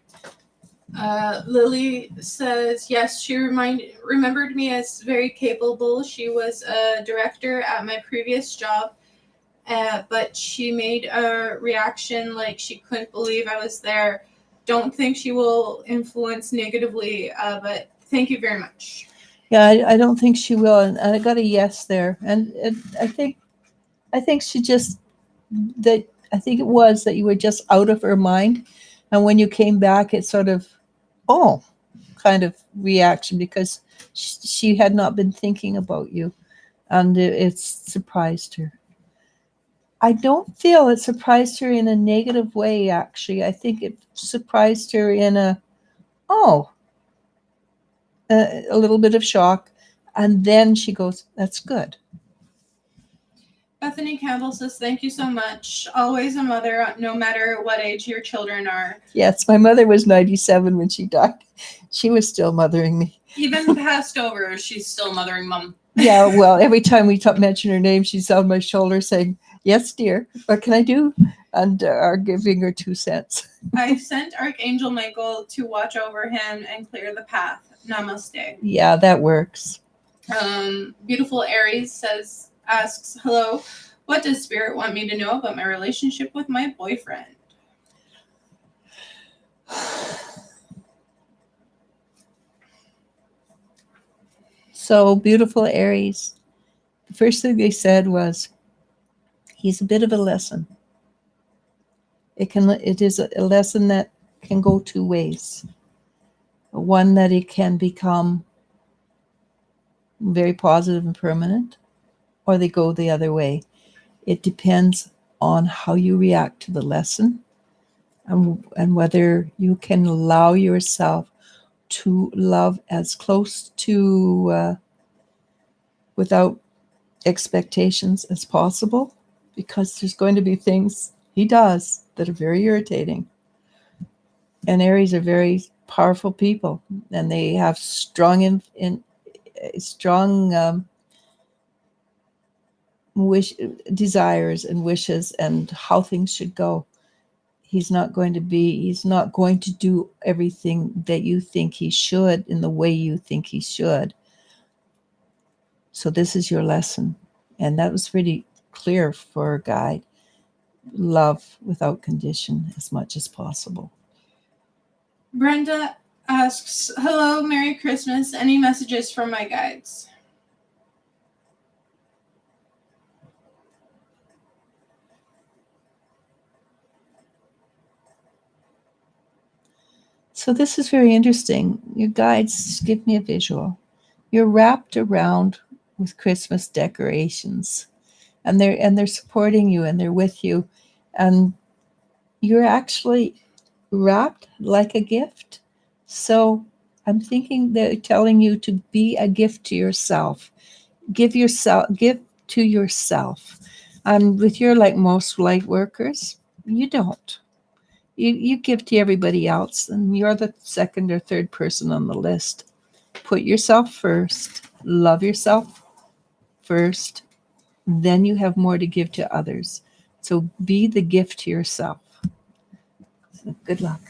Lily says, yes, she remembered me as very capable. She was a director at my previous job, but she made a reaction like she couldn't believe I was there. Don't think she will influence negatively, but thank you very much. Yeah, I don't think she will. And I got a yes there. And I think she just, I think it was that you were just out of her mind. And when you came back, it sort of, kind of reaction because she had not been thinking about you and it surprised her. I don't feel it surprised her in a negative way, actually. I think it surprised her in a little bit of shock. And then she goes, that's good. Bethany Campbell says, thank you so much. Always a mother, no matter what age your children are. Yes, my mother was 97 when she died. She was still mothering me. Even passed over, she's still mothering Mom. Yeah, well, every time we mention her name, she's on my shoulder saying, yes, dear, what can I do? And are giving her 2 cents. I've sent Archangel Michael to watch over him and clear the path. Namaste. Yeah, that works. Beautiful Aries asks, hello, what does Spirit want me to know about my relationship with my boyfriend? So, beautiful Aries, the first thing they said was, he's a bit of a lesson. It is a lesson that can go 2 ways. One, that it can become very positive and permanent, or they go the other way. It depends on how you react to the lesson and whether you can allow yourself to love as close to without expectations as possible, because there's going to be things he does that are very irritating. And Aries are very powerful people, and they have strong desires and wishes and how things should go. He's not going to do everything that you think he should in the way you think he should. So this is your lesson. And that was really clear for a guide. Love without condition as much as possible. Brenda asks, hello, Merry Christmas. Any messages from my guides? So this is very interesting. Your guides give me a visual. You're wrapped around with Christmas decorations, and they're supporting you and they're with you, and you're actually wrapped like a gift. So I'm thinking they're telling you to be a gift to yourself. give to yourself. And with your, like most light workers, you don't. You give to everybody else, and you're the second or third person on the list. Put yourself first, love yourself first, then you have more to give to others. So be the gift to yourself. So good luck.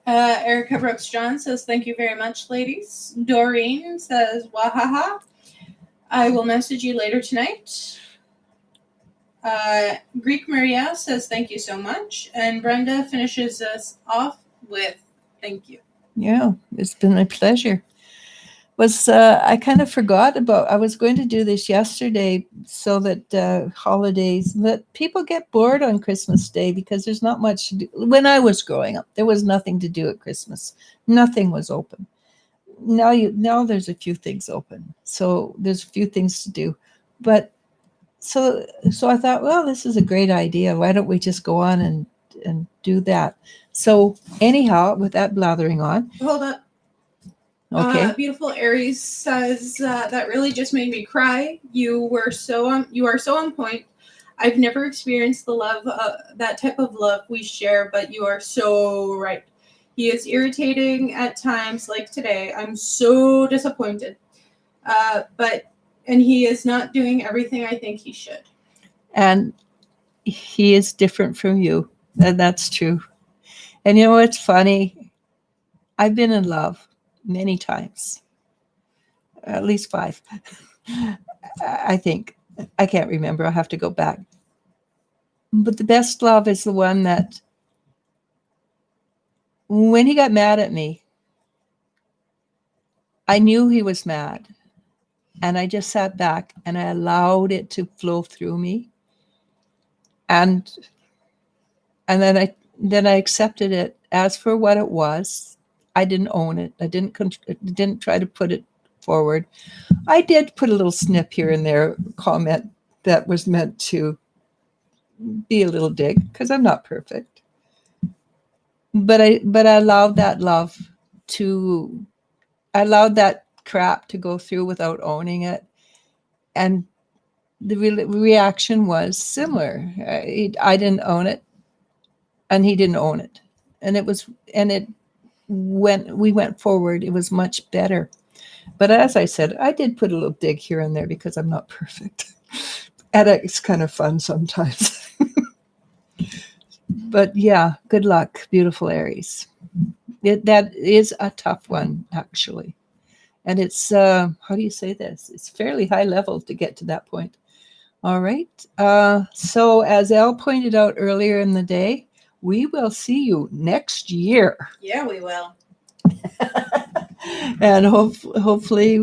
Erica Brooks John says, thank you very much, ladies. Doreen says, wahaha. I will message you later tonight. Greek Maria says, thank you so much. And Brenda finishes us off with, thank you. Yeah, it's been a pleasure. I kind of forgot I was going to do this yesterday so that holidays, that people get bored on Christmas Day because there's not much to do. When I was growing up, there was nothing to do at Christmas. Nothing was open. Now there's a few things open. So there's a few things to do. But so I thought, well, this is a great idea. Why don't we just go on and do that? So anyhow, with that blathering on. Hold up. Okay. Beautiful Aries says, that really just made me cry. You are so on point. I've never experienced the love, that type of love we share, but you are so right. He is irritating at times, like today. I'm so disappointed. And he is not doing everything I think he should. And he is different from you. And that's true. And you know what's funny? I've been in love many times. At least 5. I think. I can't remember. I'll have to go back. But the best love is the one that when he got mad at me, I knew he was mad. And I just sat back and I allowed it to flow through me. And then I accepted it as for what it was. I didn't own it. I didn't try to put it forward. I did put a little snip here and there, comment that was meant to be a little dig, because I'm not perfect. But I allowed that love I allowed that crap to go through without owning it. And the reaction was similar. I didn't own it, and he didn't own it. When we went forward, it was much better. But as I said, I did put a little dig here and there because I'm not perfect. And it's kind of fun sometimes. But yeah, good luck, beautiful Aries. That is a tough one, actually. And it's, how do you say this? It's fairly high level to get to that point. All right. So as Elle pointed out earlier in the day, we will see you next year. Yeah, we will. And hopefully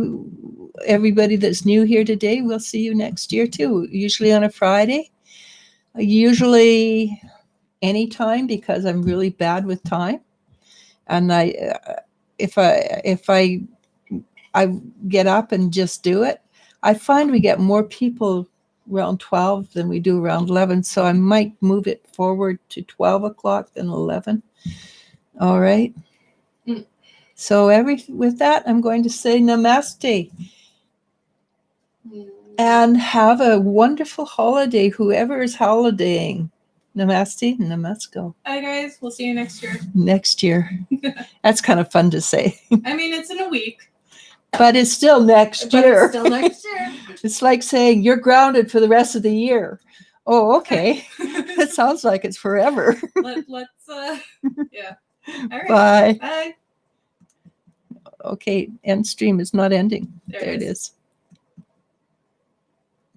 everybody that's new here today will see you next year too. Usually on a Friday. Usually anytime, because I'm really bad with time. And if I get up and just do it, I find we get more people around 12 than we do around 11. So I might move it forward to 12 o'clock than 11. All right. So with that, I'm going to say namaste. And have a wonderful holiday, whoever is holidaying. Namaste, namasko. Hi, guys. We'll see you next year. Next year. That's kind of fun to say. I mean, it's in a week. But it's still next year. It's still next year. It's like saying you're grounded for the rest of the year. Oh, okay. It sounds like it's forever. Let's yeah. All right. Bye. Bye. Okay, end stream is not ending. There There it it is. is.